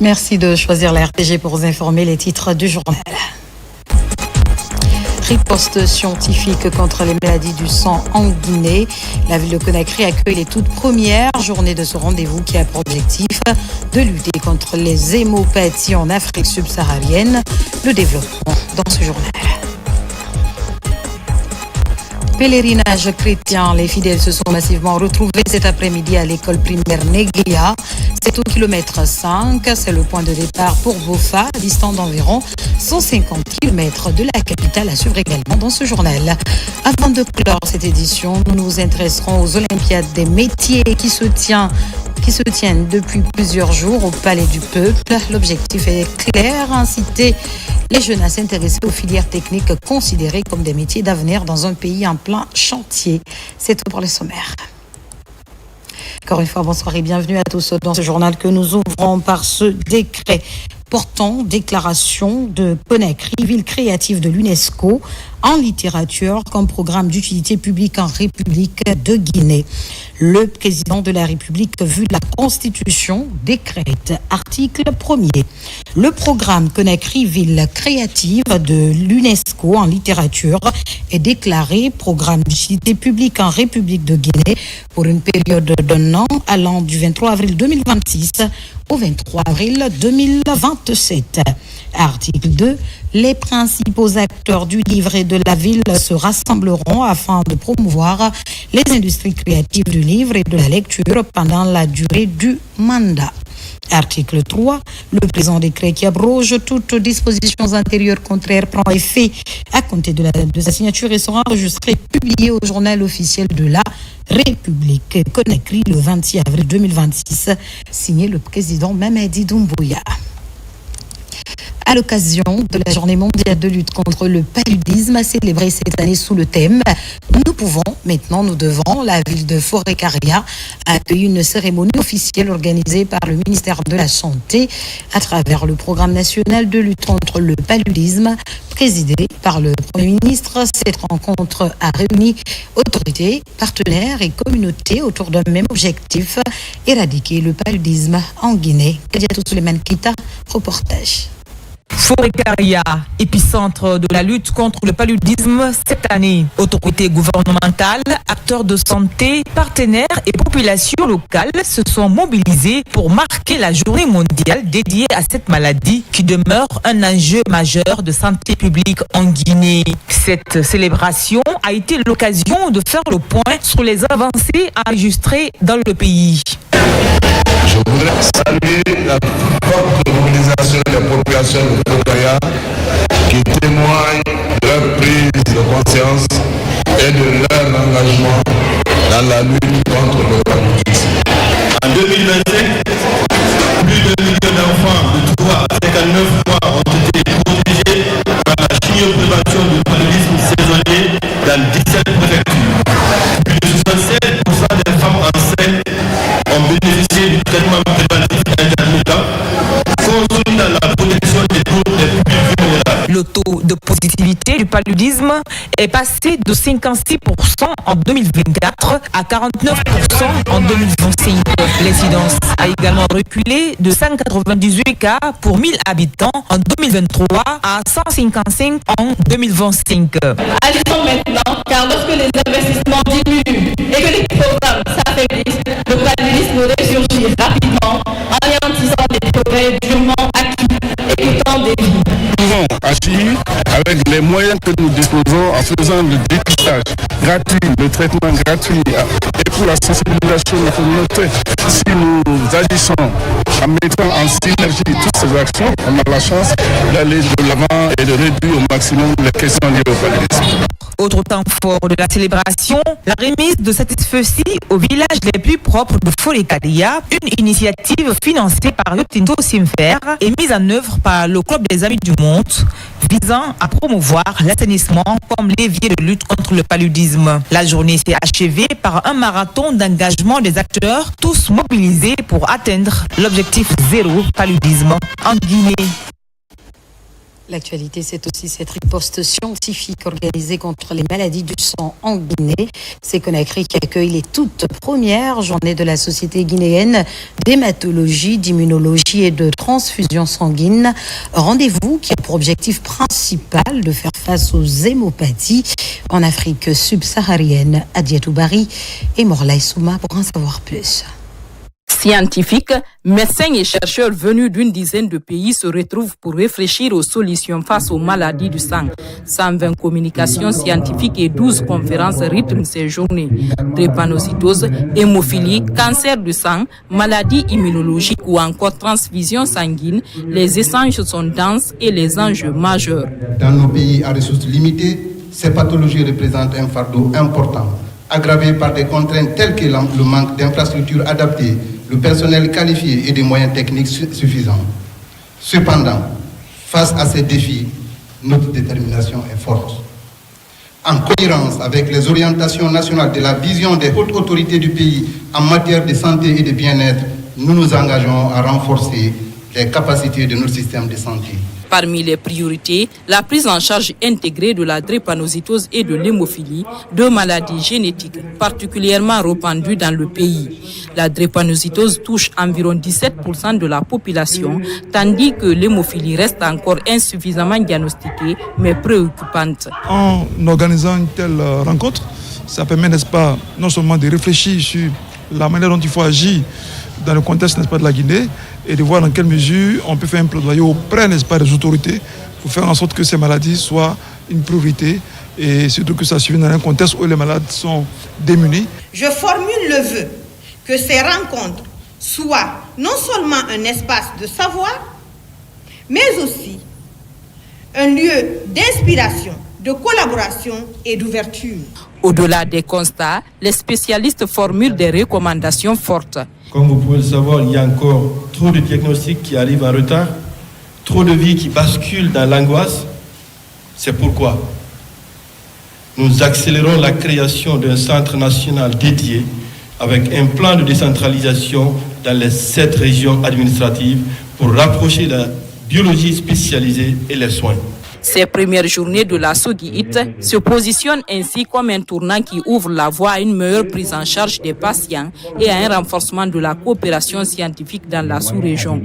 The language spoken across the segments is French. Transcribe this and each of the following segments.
Merci de choisir la RTG pour vous informer les titres du journal. Riposte scientifique contre les maladies du sang en Guinée. La ville de Conakry accueille les toutes premières journées de ce rendez-vous qui a pour objectif de lutter contre les hémopathies en Afrique subsaharienne. Le développement dans ce journal. Pèlerinage chrétien, les fidèles se sont massivement retrouvés cet après-midi à l'école primaire Neglia. C'est au kilomètre 5, c'est le point de départ pour Bofa, distant d'environ 150 km de la capitale, à suivre également dans ce journal. Avant de clore cette édition, nous nous intéresserons aux Olympiades des métiers qui se tiennent depuis plusieurs jours au Palais du Peuple. L'objectif est clair, inciter les jeunes à s'intéresser aux filières techniques considérées comme des métiers d'avenir dans un pays en plein chantier. C'est tout pour le sommaire. Encore une fois, bonsoir et bienvenue à tous dans ce journal que nous ouvrons par ce décret portant déclaration de Conakry, ville créative de l'UNESCO en littérature comme programme d'utilité publique en République de Guinée. Le président de la République, vu la Constitution, décrète, article 1er. Le programme Conakry, ville créative de l'UNESCO en littérature est déclaré programme d'utilité publique en République de Guinée pour une période d'un an allant du 23 avril 2026 au 23 avril 2027. Article 2. Les principaux acteurs du livre et de la ville se rassembleront afin de promouvoir les industries créatives du livre et de la lecture pendant la durée du mandat. Article 3. Le présent décret qui abroge toutes dispositions antérieures contraires prend effet à compter de sa signature et sera enregistré et publié au journal officiel de la République. Conakry le 26 avril 2026. Signé le président Mamadi Doumbouya. À l'occasion de la journée mondiale de lutte contre le paludisme célébrée cette année sous le thème « Nous devons », la ville de Forêt-Caria a accueilli une cérémonie officielle organisée par le ministère de la Santé à travers le programme national de lutte contre le paludisme présidé par le Premier ministre. Cette rencontre a réuni autorités, partenaires et communautés autour d'un même objectif, éradiquer le paludisme en Guinée. Kadiatou Suleiman Kita, reportage. Forêt-Caria, épicentre de la lutte contre le paludisme cette année. Autorités gouvernementales, acteurs de santé, partenaires et populations locales se sont mobilisés pour marquer la journée mondiale dédiée à cette maladie qui demeure un enjeu majeur de santé publique en Guinée. Cette célébration a été l'occasion de faire le point sur les avancées enregistrées dans le pays. Je voudrais saluer la forte mobilisation des populations de Forêt-Caria qui témoigne de leur prise de conscience et de leur engagement dans la lutte contre le paludisme. En 2025, plus de 1 million d'enfants de 3 à 59 mois ont été protégés par la chimioprévention du paludisme saisonnier dans 17 préfectures. Plus de 67% des femmes enceintes ont bénéficié du traitement préventif intermittent, consolidant la protection des groupes les plus vulnérables. Le taux de positivité du paludisme est passé de 56% en 2024 à 49% en 2025. L'incidence a également reculé de 198 cas pour 1000 habitants en 2023 à 155 en 2025. Agissons maintenant, car lorsque les investissements diminuent et que les programmes s'affaiblissent, le paludisme ressurgit rapidement, anéantissant des progrès durement acquis et coûtant des vies. Nous pouvons agir avec les moyens que nous disposons en faisant le dépistage gratuit, le traitement gratuit et pour la sensibilisation de la communauté. Si nous agissons en mettant en synergie toutes ces actions, on a la chance d'aller de l'avant et de réduire au maximum les questions liées au paludisme. Autre temps fort de la célébration, la remise de satisfecit aux villages les plus propres de Forêt-Caria, une initiative financée par Rio Tinto Simfer et mise en œuvre par le Club des Amis du Monde, visant à promouvoir l'assainissement comme levier de lutte contre le paludisme. La journée s'est achevée par un marathon d'engagement des acteurs, tous mobilisés pour atteindre l'objectif zéro paludisme en Guinée. L'actualité, c'est aussi cette riposte scientifique organisée contre les maladies du sang en Guinée. C'est Conakry qui accueille les toutes premières journées de la Société guinéenne d'hématologie, d'immunologie et de transfusion sanguine. Rendez-vous qui a pour objectif principal de faire face aux hémopathies en Afrique subsaharienne. Adiatou Bari et Morlaï Souma pour en savoir plus. Scientifiques, médecins et chercheurs venus d'une dizaine de pays se retrouvent pour réfléchir aux solutions face aux maladies du sang. 120 communications scientifiques et 12 conférences rythment ces journées. Drépanocytose, hémophilie, cancer du sang, maladies immunologiques ou encore transfusion sanguine, les échanges sont denses et les enjeux majeurs. Dans nos pays à ressources limitées, ces pathologies représentent un fardeau important, aggravé par des contraintes telles que le manque d'infrastructures adaptées, le personnel qualifié et des moyens techniques suffisants. Cependant, face à ces défis, notre détermination est forte. En cohérence avec les orientations nationales de la vision des hautes autorités du pays en matière de santé et de bien-être, nous nous engageons à renforcer les capacités de notre système de santé. Parmi les priorités, la prise en charge intégrée de la drépanocytose et de l'hémophilie, deux maladies génétiques particulièrement répandues dans le pays. La drépanocytose touche environ 17% de la population, tandis que l'hémophilie reste encore insuffisamment diagnostiquée, mais préoccupante. En organisant une telle rencontre, ça permet, n'est-ce pas, non seulement de réfléchir sur la manière dont il faut agir dans le contexte, n'est-ce pas, de la Guinée, et de voir dans quelle mesure on peut faire un plaidoyer auprès, n'est-ce pas, des autorités pour faire en sorte que ces maladies soient une priorité et surtout que ça suive dans un contexte où les malades sont démunis. Je formule le vœu que ces rencontres soient non seulement un espace de savoir, mais aussi un lieu d'inspiration, de collaboration et d'ouverture. Au-delà des constats, les spécialistes formulent des recommandations fortes. Comme vous pouvez le savoir, il y a encore trop de diagnostics qui arrivent en retard, trop de vies qui basculent dans l'angoisse. C'est pourquoi nous accélérons la création d'un centre national dédié avec un plan de décentralisation dans les 7 régions administratives pour rapprocher la biologie spécialisée et les soins. Ces premières journées de la SOGIIT se positionnent ainsi comme un tournant qui ouvre la voie à une meilleure prise en charge des patients et à un renforcement de la coopération scientifique dans la sous-région.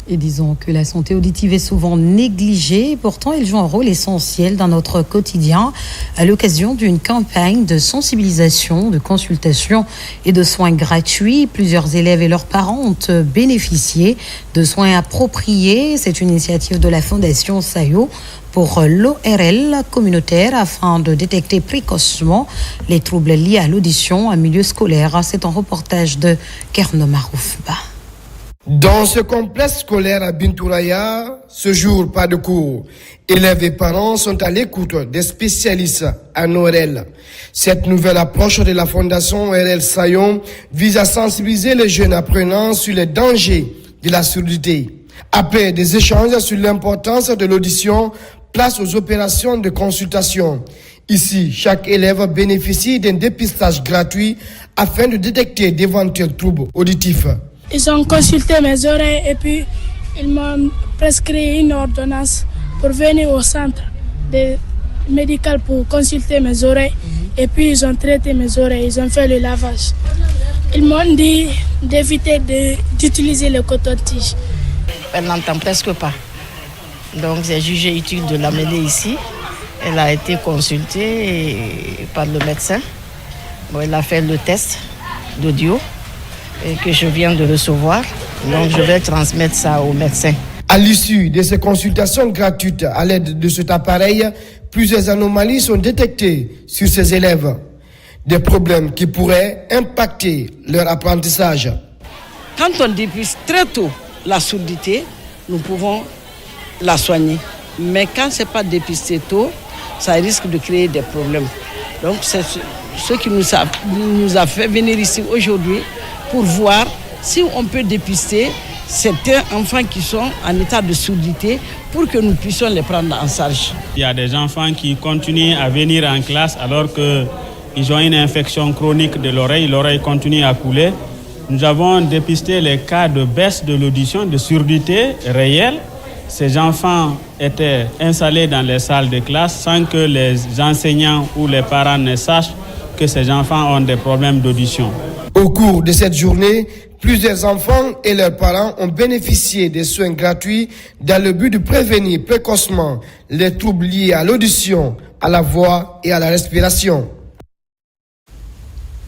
Et disons que la santé auditive est souvent négligée, pourtant elle joue un rôle essentiel dans notre quotidien à l'occasion d'une campagne de sensibilisation, de consultation et de soins gratuits. Plusieurs élèves et leurs parents ont bénéficié de soins appropriés. C'est une initiative de la Fondation SAIO pour l'ORL communautaire afin de détecter précocement les troubles liés à l'audition en milieu scolaire. C'est un reportage de Kerno Maroufba. Dans ce complexe scolaire à Bintouraya, ce jour, pas de cours. Élèves et parents sont à l'écoute des spécialistes en ORL. Cette nouvelle approche de la Fondation ORL Sayon vise à sensibiliser les jeunes apprenants sur les dangers de la surdité. Après des échanges sur l'importance de l'audition, place aux opérations de consultation. Ici, chaque élève bénéficie d'un dépistage gratuit afin de détecter d'éventuels troubles auditifs. Ils ont consulté mes oreilles et puis ils m'ont prescrit une ordonnance pour venir au centre médical pour consulter mes oreilles. Et puis ils ont traité mes oreilles, ils ont fait le lavage. Ils m'ont dit d'éviter d'utiliser le coton-tige. Elle n'entend presque pas. Donc j'ai jugé utile de l'amener ici. Elle a été consultée par le médecin. Bon, elle a fait le test d'audio et que je viens de recevoir. Donc je vais transmettre ça au médecin. À l'issue de ces consultations gratuites à l'aide de cet appareil, plusieurs anomalies sont détectées sur ces élèves. Des problèmes qui pourraient impacter leur apprentissage. Quand on dépiste très tôt la surdité, nous pouvons la soigner. Mais quand ce n'est pas dépisté tôt, ça risque de créer des problèmes. Donc c'est ce qui nous a fait venir ici aujourd'hui pour voir si on peut dépister certains enfants qui sont en état de surdité pour que nous puissions les prendre en charge. Il y a des enfants qui continuent à venir en classe alors qu'ils ont une infection chronique de l'oreille continue à couler. Nous avons dépisté les cas de baisse de l'audition, de surdité réelle ces enfants étaient installés dans les salles de classe sans que les enseignants ou les parents ne sachent que ces enfants ont des problèmes d'audition. Au cours de cette journée, plusieurs enfants et leurs parents ont bénéficié des soins gratuits dans le but de prévenir précocement les troubles liés à l'audition, à la voix et à la respiration.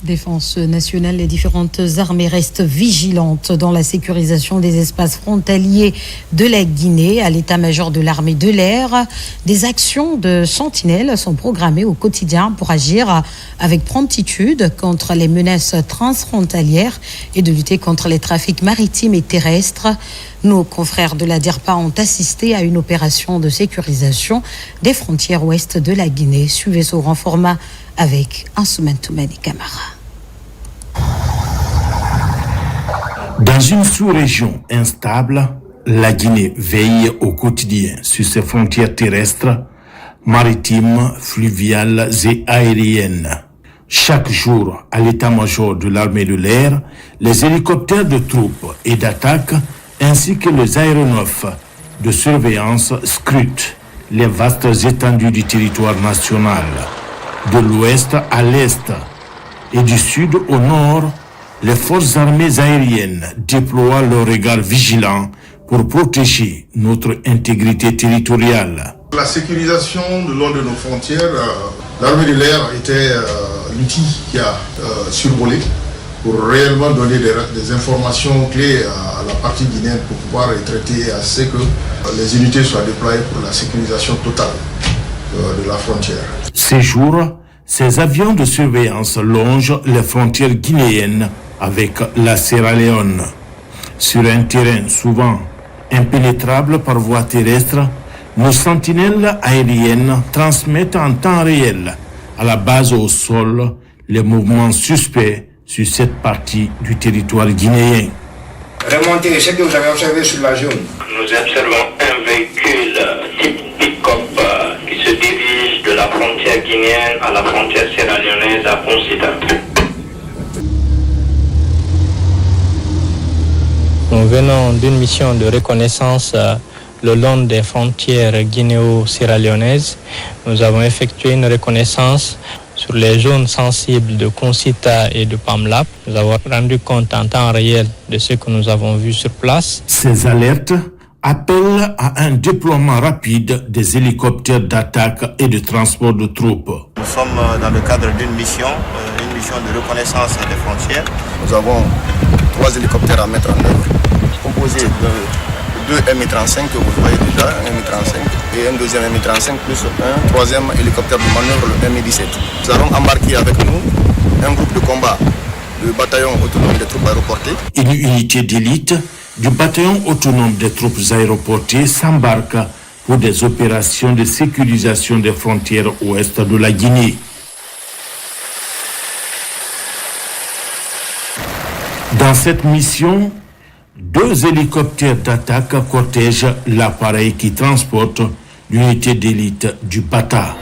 Défense nationale, les différentes armées restent vigilantes dans la sécurisation des espaces frontaliers de la Guinée. À l'état-major de l'armée de l'air, des actions de sentinelles sont programmées au quotidien pour agir avec promptitude contre les menaces transfrontalières et de lutter contre les trafics maritimes et terrestres. Nos confrères de la DIRPA ont assisté à une opération de sécurisation des frontières ouest de la Guinée. Suivez ce grand format avec Ansouman Toumani Camara. Dans une sous-région instable, la Guinée veille au quotidien sur ses frontières terrestres, maritimes, fluviales et aériennes. Chaque jour, à l'état-major de l'armée de l'air, les hélicoptères de troupes et d'attaque ainsi que les aéronefs de surveillance scrutent les vastes étendues du territoire national. De l'ouest à l'est et du sud au nord, les forces armées aériennes déploient leur regard vigilant pour protéger notre intégrité territoriale. La sécurisation le long de nos frontières, l'armée de l'air était l'outil qui a survolé pour réellement donner des informations clés à la partie guinéenne pour pouvoir les traiter à ce que les unités soient déployées pour la sécurisation totale de la frontière. Ces jours, ces avions de surveillance longent les frontières guinéennes avec la Sierra Leone. Sur un terrain souvent impénétrable par voie terrestre, nos sentinelles aériennes transmettent en temps réel à la base au sol les mouvements suspects sur cette partie du territoire guinéen. Remontez ce que vous avez observé sur la zone. Nous observons un véhicule type pick-up qui se dirige de la frontière guinéenne à la frontière sierra-léonaise à Poncita. Nous venons d'une mission de reconnaissance le long des frontières guinéo-sierra-léonaises. Nous avons effectué une reconnaissance sur les zones sensibles de Concita et de Pamlap. Nous avons rendu compte en temps réel de ce que nous avons vu sur place. Ces alertes appellent à un déploiement rapide des hélicoptères d'attaque et de transport de troupes. Nous sommes dans le cadre d'une mission de reconnaissance des frontières. Nous avons 3 hélicoptères à mettre en œuvre, composés de 2 Mi-35 que vous voyez déjà, un Mi-35 et un deuxième Mi-35 plus un troisième hélicoptère de manœuvre, le Mi-17. Nous allons embarquer avec nous un groupe de combat du bataillon autonome des troupes aéroportées. Une unité d'élite du bataillon autonome des troupes aéroportées s'embarque pour des opérations de sécurisation des frontières ouest de la Guinée. Dans cette mission, 2 hélicoptères d'attaque cortègent l'appareil qui transporte l'unité d'élite du Bata.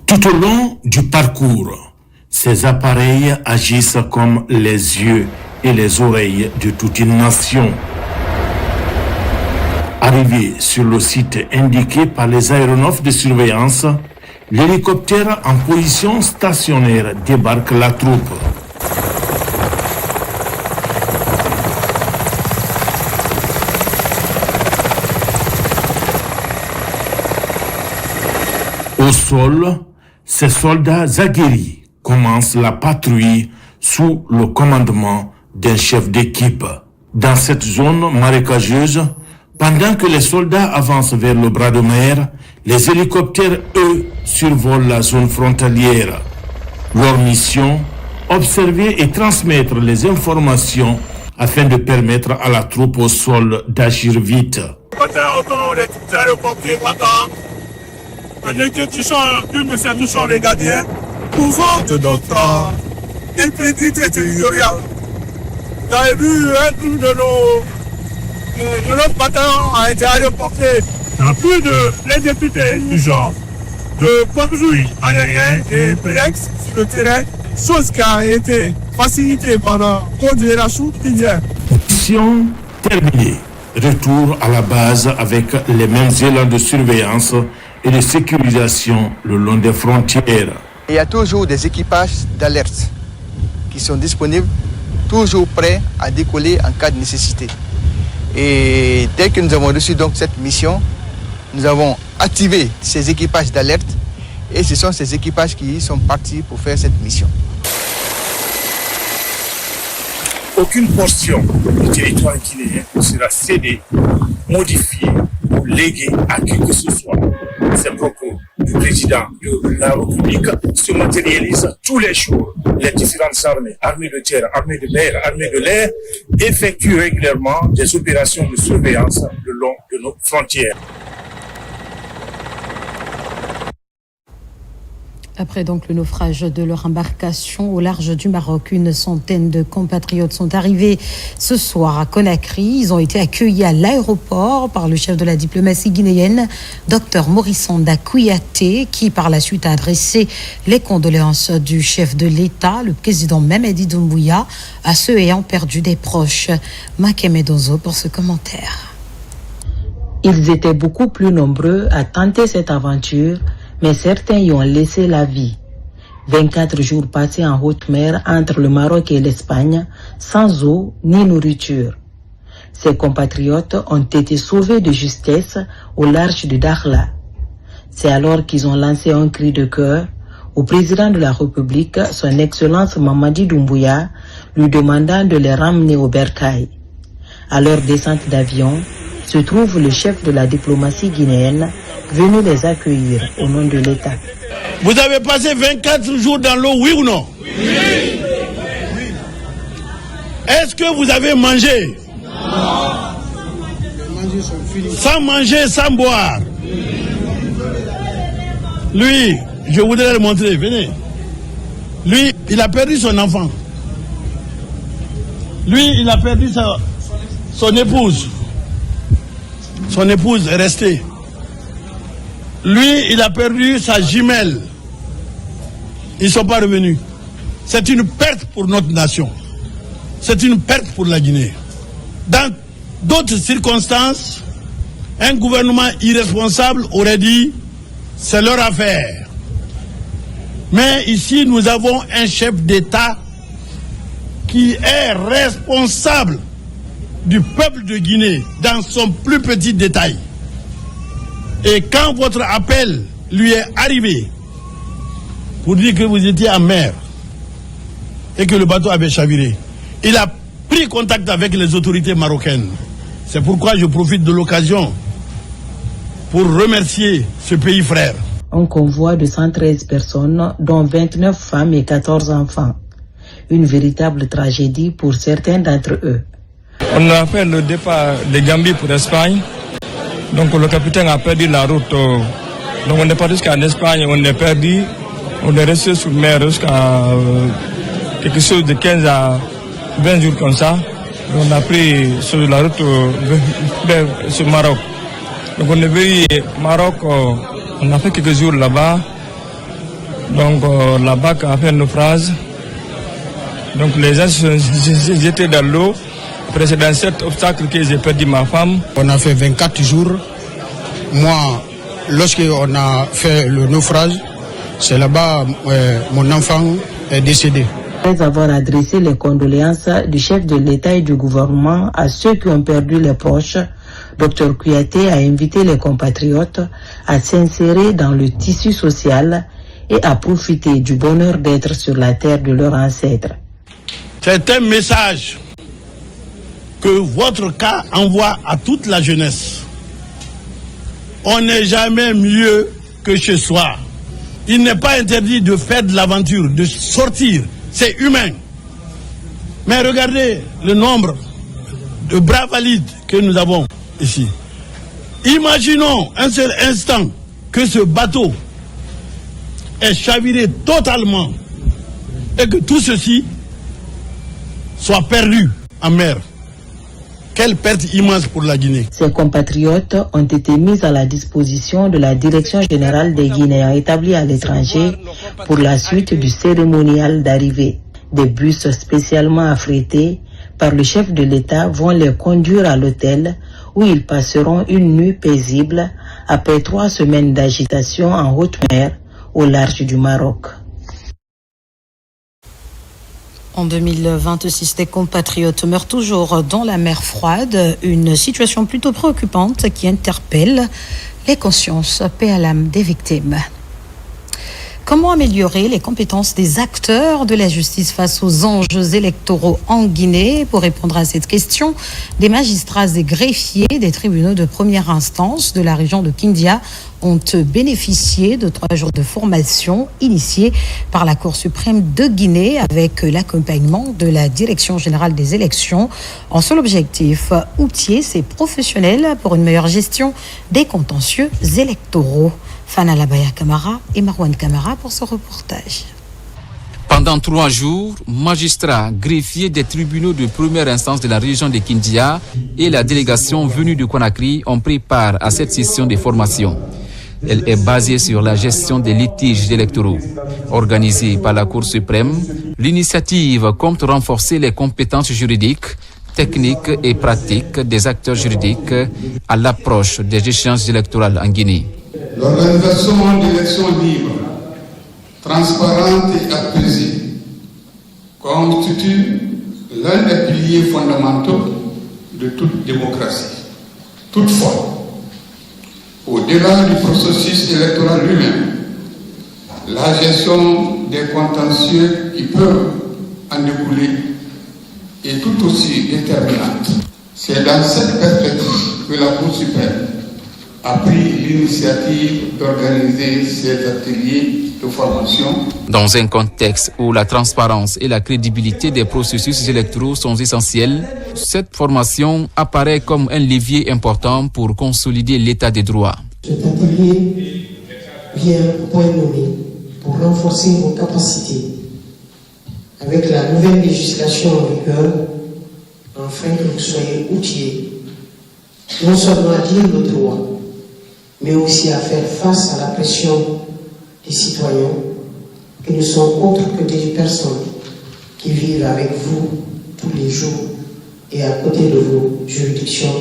Tout au long du parcours, ces appareils agissent comme les yeux et les oreilles de toute une nation. Arrivé sur le site indiqué par les aéronefs de surveillance, l'hélicoptère en position stationnaire débarque la troupe. Au sol, ces soldats aguerris commencent la patrouille sous le commandement d'un chef d'équipe. Dans cette zone marécageuse, pendant que les soldats avancent vers le bras de mer, les hélicoptères, eux, survolent la zone frontalière. Leur mission, observer et transmettre les informations afin de permettre à la troupe au sol d'agir vite. Nous sommes les gardiens, pouvant de notre intégrité territoriale. Vous avez vu un truc de notre bataillon a été aéroporté dans plus de l'indépité du genre de Pamzoui aérien et Pélex sur le terrain. chose qui a été facilitée par la Confédération guinéenne. Mission terminée. Retour à la base avec les mêmes élans de surveillance et de sécurisation le long des frontières. Il y a toujours des équipages d'alerte qui sont disponibles, toujours prêts à décoller en cas de nécessité. Et dès que nous avons reçu donc cette mission, nous avons activé ces équipages d'alerte et ce sont ces équipages qui sont partis pour faire cette mission. Aucune portion du territoire guinéen ne sera cédée, modifiée ou léguée à qui que ce soit. Ces propos du président de la République se matérialisent tous les jours. Les différentes armées, armées de terre, armées de mer, armées de l'air, effectuent régulièrement des opérations de surveillance le long de nos frontières. Après donc le naufrage de leur embarcation au large du Maroc, une centaine de compatriotes sont arrivés ce soir à Conakry. Ils ont été accueillis à l'aéroport par le chef de la diplomatie guinéenne, Dr Morissanda Kouyaté, qui par la suite a adressé les condoléances du chef de l'État, le président Mamadi Doumbouya, à ceux ayant perdu des proches. Makeme Donzo pour ce commentaire. Ils étaient beaucoup plus nombreux à tenter cette aventure, mais certains y ont laissé la vie. 24 jours passés en haute mer entre le Maroc et l'Espagne, sans eau ni nourriture. Ces compatriotes ont été sauvés de justesse au large de Dakhla. C'est alors qu'ils ont lancé un cri de cœur au président de la République, son Excellence Mamadi Doumbouya, lui demandant de les ramener au bercail. À leur descente d'avion, se trouve le chef de la diplomatie guinéenne, venu les accueillir au nom de l'État. Vous avez passé 24 jours dans l'eau, oui ou non? Oui. Est-ce que vous avez mangé? Non. Sans manger, sans boire. Lui, je voudrais le montrer, venez. Lui, il a perdu son enfant. Lui, il a perdu son épouse. Son épouse est restée. Lui, il a perdu sa jumelle. Ils ne sont pas revenus. C'est une perte pour notre nation. C'est une perte pour la Guinée. Dans d'autres circonstances, un gouvernement irresponsable aurait dit « c'est leur affaire ». Mais ici, nous avons un chef d'État qui est responsable du peuple de Guinée dans son plus petit détail. Et quand votre appel lui est arrivé pour dire que vous étiez en mer et que le bateau avait chaviré, il a pris contact avec les autorités marocaines. C'est pourquoi je profite de l'occasion pour remercier ce pays frère. Un convoi de 113 personnes, dont 29 femmes et 14 enfants. Une véritable tragédie pour certains d'entre eux. On a fait le départ de Gambie pour l'Espagne. Donc le capitaine a perdu la route. Donc on est parti jusqu'en Espagne, on est perdu. On est resté sur mer jusqu'à quelque chose de 15 à 20 jours comme ça. On a pris sur la route vers ce Maroc. Donc on est venu au Maroc, on a fait quelques jours là-bas. Donc la barque a fait un naufrage. Donc les gens étaient dans l'eau. Après, dans cet obstacle que j'ai perdu ma femme. On a fait 24 jours. Moi, lorsqu'on a fait le naufrage, c'est là-bas mon enfant est décédé. Après avoir adressé les condoléances du chef de l'État et du gouvernement à ceux qui ont perdu les proches, Dr Kouyaté a invité les compatriotes à s'insérer dans le tissu social et à profiter du bonheur d'être sur la terre de leurs ancêtres. C'est un message que votre cas envoie à toute la jeunesse. On n'est jamais mieux que chez soi. Il n'est pas interdit de faire de l'aventure, de sortir. C'est humain. Mais regardez le nombre de bras valides que nous avons ici. Imaginons un seul instant que ce bateau est chaviré totalement et que tout ceci soit perdu en mer. Quelle perte immense pour la Guinée. Ces compatriotes ont été mis à la disposition de la Direction générale des Guinéens établis à l'étranger pour la suite du cérémonial d'arrivée. Des bus spécialement affrétés par le chef de l'État vont les conduire à l'hôtel où ils passeront une nuit paisible après 3 semaines d'agitation en haute mer au large du Maroc. En 2026, des compatriotes meurent toujours dans la mer froide, une situation plutôt préoccupante qui interpelle les consciences. Paix à l'âme des victimes. Comment améliorer les compétences des acteurs de la justice face aux enjeux électoraux en Guinée? Pour répondre à cette question, des magistrats et greffiers des tribunaux de première instance de la région de Kindia ont bénéficié de 3 jours de formation initiée par la Cour suprême de Guinée avec l'accompagnement de la Direction générale des élections. En seul objectif, outiller ces professionnels pour une meilleure gestion des contentieux électoraux. Fana Labaya Kamara et Marwan Kamara pour ce reportage. Pendant 3 jours, magistrats, greffiers des tribunaux de première instance de la région de Kindia et la délégation venue de Conakry ont pris part à cette session de formation. Elle est basée sur la gestion des litiges électoraux. Organisée par la Cour suprême, l'initiative compte renforcer les compétences juridiques, techniques et pratiques des acteurs juridiques à l'approche des échéances électorales en Guinée. L'organisation d'élections libres, transparentes et apaisées constitue l'un des piliers fondamentaux de toute démocratie. Toutefois, au-delà du processus électoral lui-même, la gestion des contentieux qui peuvent en découler est tout aussi déterminante. C'est dans cette perspective que la Cour suprême a pris l'initiative d'organiser ces ateliers de formation. Dans un contexte où la transparence et la crédibilité des processus électoraux sont essentielles, cette formation apparaît comme un levier important pour consolider l'état des droits. Cet atelier vient au point nommé pour renforcer vos capacités avec la nouvelle législation en vigueur, afin que vous soyez outillés non seulement à dire le droit, mais aussi à faire face à la pression des citoyens qui ne sont autres que des personnes qui vivent avec vous tous les jours et à côté de vos juridictions,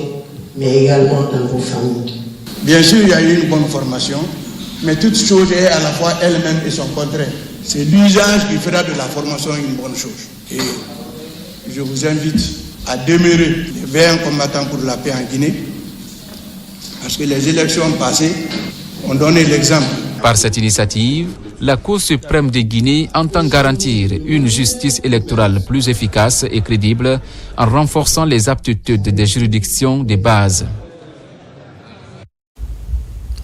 mais également dans vos familles. Bien sûr, il y a eu une bonne formation, mais toute chose est à la fois elle-même et son contraire. C'est l'usage qui fera de la formation une bonne chose. Et je vous invite à demeurer les veillants combattants pour la paix en Guinée, parce que les élections passées ont donné l'exemple. Par cette initiative, la Cour suprême de Guinée entend garantir une justice électorale plus efficace et crédible en renforçant les aptitudes des juridictions de base.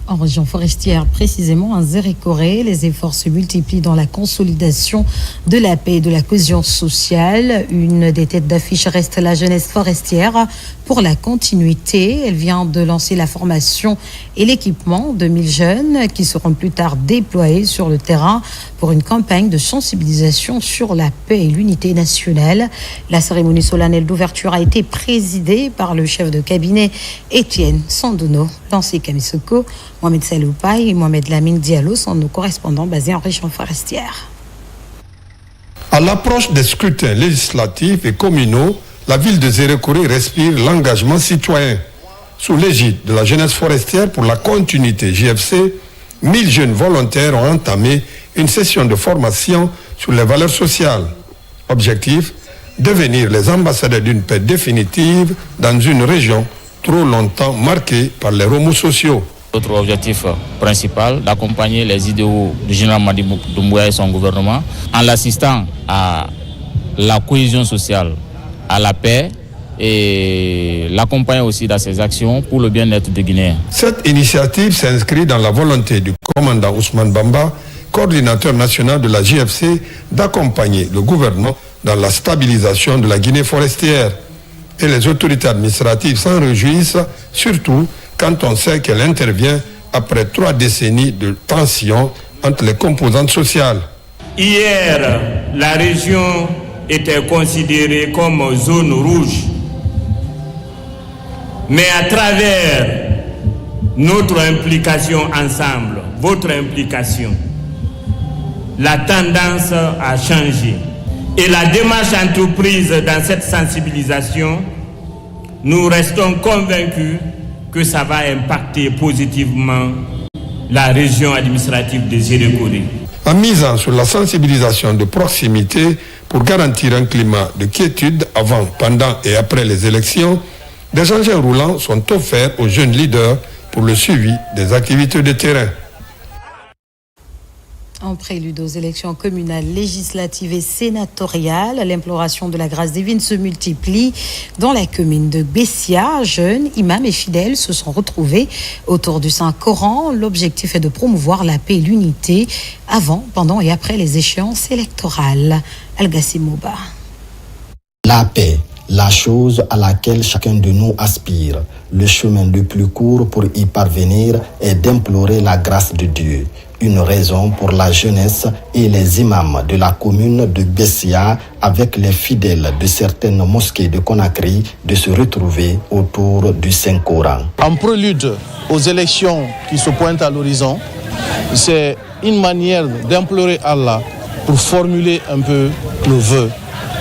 En région forestière, précisément en Zérékoré, les efforts se multiplient dans la consolidation de la paix et de la cohésion sociale. Une des têtes d'affiche reste la jeunesse forestière pour la continuité. Elle vient de lancer la formation et l'équipement de 1000 jeunes qui seront plus tard déployés sur le terrain pour une campagne de sensibilisation sur la paix et l'unité nationale. La cérémonie solennelle d'ouverture a été présidée par le chef de cabinet Étienne Sandouno. Lancé Kamisoko, Mohamed Saloupaï et Mohamed Lamine Diallo sont nos correspondants basés en région forestière. À l'approche des scrutins législatifs et communaux, la ville de Zérékoré respire l'engagement citoyen. Sous l'égide de la jeunesse forestière pour la continuité JFC, 1000 jeunes volontaires ont entamé une session de formation sur les valeurs sociales. Objectif, devenir les ambassadeurs d'une paix définitive dans une région trop longtemps marquée par les remous sociaux. Notre objectif principal, d'accompagner les idéaux du général Mamadi Doumbouya et son gouvernement en l'assistant à la cohésion sociale, à la paix et l'accompagner aussi dans ses actions pour le bien-être des Guinéens. Cette initiative s'inscrit dans la volonté du commandant Ousmane Bamba, coordinateur national de la JFC, d'accompagner le gouvernement dans la stabilisation de la Guinée forestière. Et les autorités administratives s'en réjouissent, surtout quand on sait qu'elle intervient après 3 décennies de tensions entre les composantes sociales. Hier, la région était considérée comme zone rouge Mais à travers notre implication ensemble, votre implication, la tendance a changé. Et la démarche entreprise dans cette sensibilisation, nous restons convaincus que ça va impacter positivement la région administrative de Zérékoré. En misant sur la sensibilisation de proximité pour garantir un climat de quiétude avant, pendant et après les élections, des engins roulants sont offerts aux jeunes leaders pour le suivi des activités de terrain. En prélude aux élections communales, législatives et sénatoriales, l'imploration de la grâce divine se multiplie dans la commune de Bessia. Jeunes, imams et fidèles se sont retrouvés autour du Saint-Coran. L'objectif est de promouvoir la paix et l'unité avant, pendant et après les échéances électorales. Al-Gassim Mouba. La paix, la chose à laquelle chacun de nous aspire. Le chemin le plus court pour y parvenir est d'implorer la grâce de Dieu. Une raison pour la jeunesse et les imams de la commune de Bessia avec les fidèles de certaines mosquées de Conakry de se retrouver autour du Saint-Coran. En prélude aux élections qui se pointent à l'horizon, c'est une manière d'implorer Allah pour formuler un peu le vœu,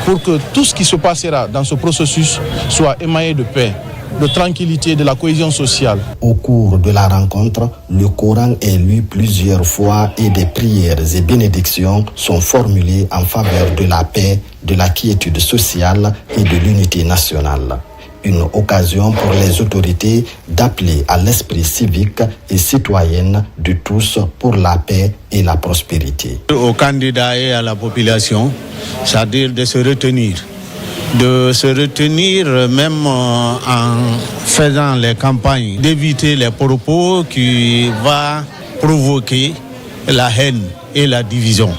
pour que tout ce qui se passera dans ce processus soit émaillé de paix, de tranquillité, de la cohésion sociale. Au cours de la rencontre, le Coran est lu plusieurs fois et des prières et bénédictions sont formulées en faveur de la paix, de la quiétude sociale et de l'unité nationale. Une occasion pour les autorités d'appeler à l'esprit civique et citoyen de tous pour la paix et la prospérité. Aux candidats et à la population, c'est-à-dire de se retenir même en faisant les campagnes, d'éviter les propos qui vont provoquer la haine et la division.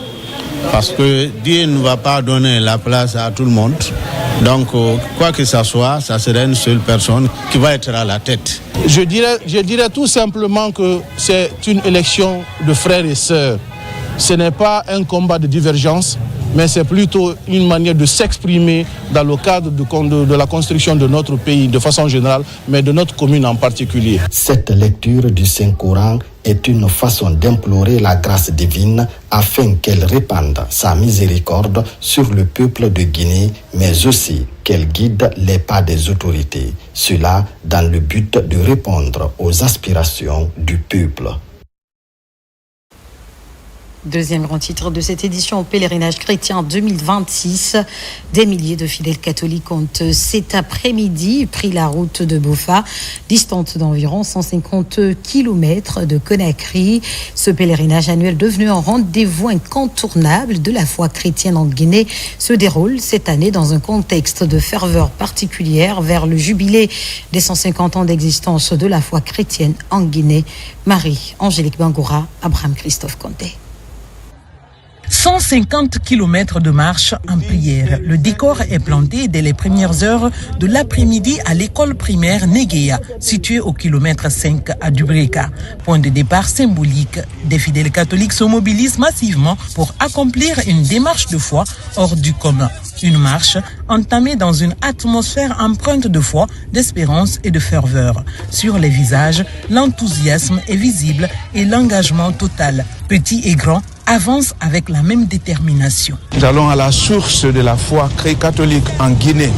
Parce que Dieu ne va pas donner la place à tout le monde. Donc, quoi que ce soit, ça serait une seule personne qui va être à la tête. Je dirais tout simplement que c'est une élection de frères et sœurs. Ce n'est pas un combat de divergence, mais c'est plutôt une manière de s'exprimer dans le cadre de la construction de notre pays de façon générale, mais de notre commune en particulier. Cette lecture du Saint-Coran est une façon d'implorer la grâce divine afin qu'elle répande sa miséricorde sur le peuple de Guinée, mais aussi qu'elle guide les pas des autorités. Cela dans le but de répondre aux aspirations du peuple. Deuxième grand titre de cette édition au pèlerinage chrétien 2026. Des milliers de fidèles catholiques ont cet après-midi pris la route de Bofa, distante d'environ 150 km de Conakry. Ce pèlerinage annuel devenu un rendez-vous incontournable de la foi chrétienne en Guinée se déroule cette année dans un contexte de ferveur particulière vers le jubilé des 150 ans d'existence de la foi chrétienne en Guinée. Marie-Angélique Bangoura, Abraham Christophe Conté. 150 km de marche en prière. Le décor est planté dès les premières heures de l'après-midi à l'école primaire Negueya, située au kilomètre 5 à Dubreka. Point de départ symbolique. Des fidèles catholiques se mobilisent massivement pour accomplir une démarche de foi hors du commun. Une marche entamée dans une atmosphère empreinte de foi, d'espérance et de ferveur. Sur les visages, l'enthousiasme est visible et l'engagement total. Petits et grands avancent avec la même détermination. Nous allons à la source de la foi catholique en Guinée.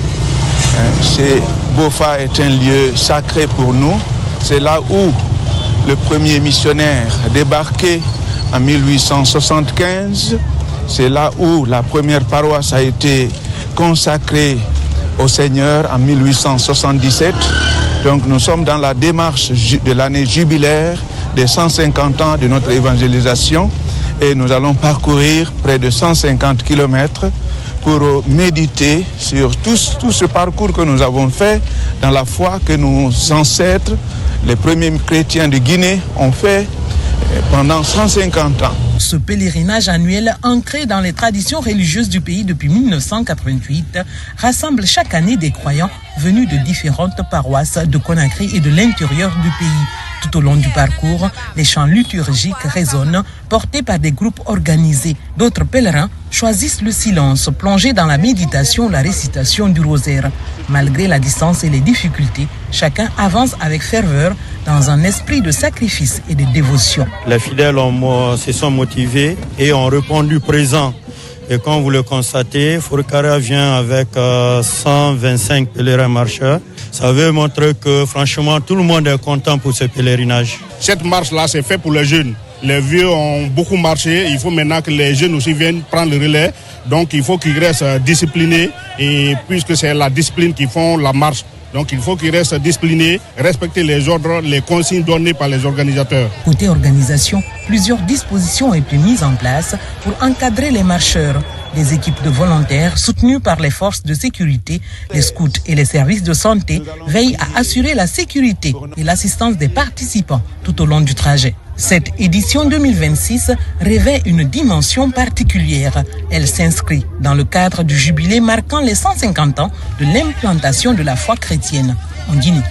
Bofa est un lieu sacré pour nous. C'est là où le premier missionnaire a débarqué en 1875. C'est là où la première paroisse a été consacrée au Seigneur en 1877. Donc nous sommes dans la démarche de l'année jubilaire des 150 ans de notre évangélisation et nous allons parcourir près de 150 kilomètres pour méditer sur tout ce parcours que nous avons fait dans la foi que nos ancêtres, les premiers chrétiens de Guinée, ont fait pendant 150 ans. Ce pèlerinage annuel, ancré dans les traditions religieuses du pays depuis 1988, rassemble chaque année des croyants venus de différentes paroisses de Conakry et de l'intérieur du pays. Tout au long du parcours, les chants liturgiques résonnent, portés par des groupes organisés. D'autres pèlerins choisissent le silence, plongés dans la méditation, la récitation du rosaire. Malgré la distance et les difficultés, Chacun avance avec ferveur dans un esprit de sacrifice et de dévotion. Les fidèles se sont motivés et ont répondu présent. Et comme vous le constatez, Fourkara vient avec 125 pèlerins marcheurs. Ça veut montrer que franchement tout le monde est content pour ce pèlerinage. Cette marche-là, c'est fait pour les jeunes. Les vieux ont beaucoup marché. Il faut maintenant que les jeunes aussi viennent prendre le relais. Donc il faut qu'ils restent disciplinés. Et puisque c'est la discipline qui font la marche, donc il faut qu'ils restent disciplinés, respecter les ordres, les consignes données par les organisateurs. Côté organisation, plusieurs dispositions ont été mises en place pour encadrer les marcheurs. Des équipes de volontaires soutenues par les forces de sécurité, les scouts et les services de santé veillent à assurer la sécurité et l'assistance des participants tout au long du trajet. Cette édition 2026 revêt une dimension particulière. Elle s'inscrit dans le cadre du jubilé marquant les 150 ans de l'implantation de la foi chrétienne en Guinée.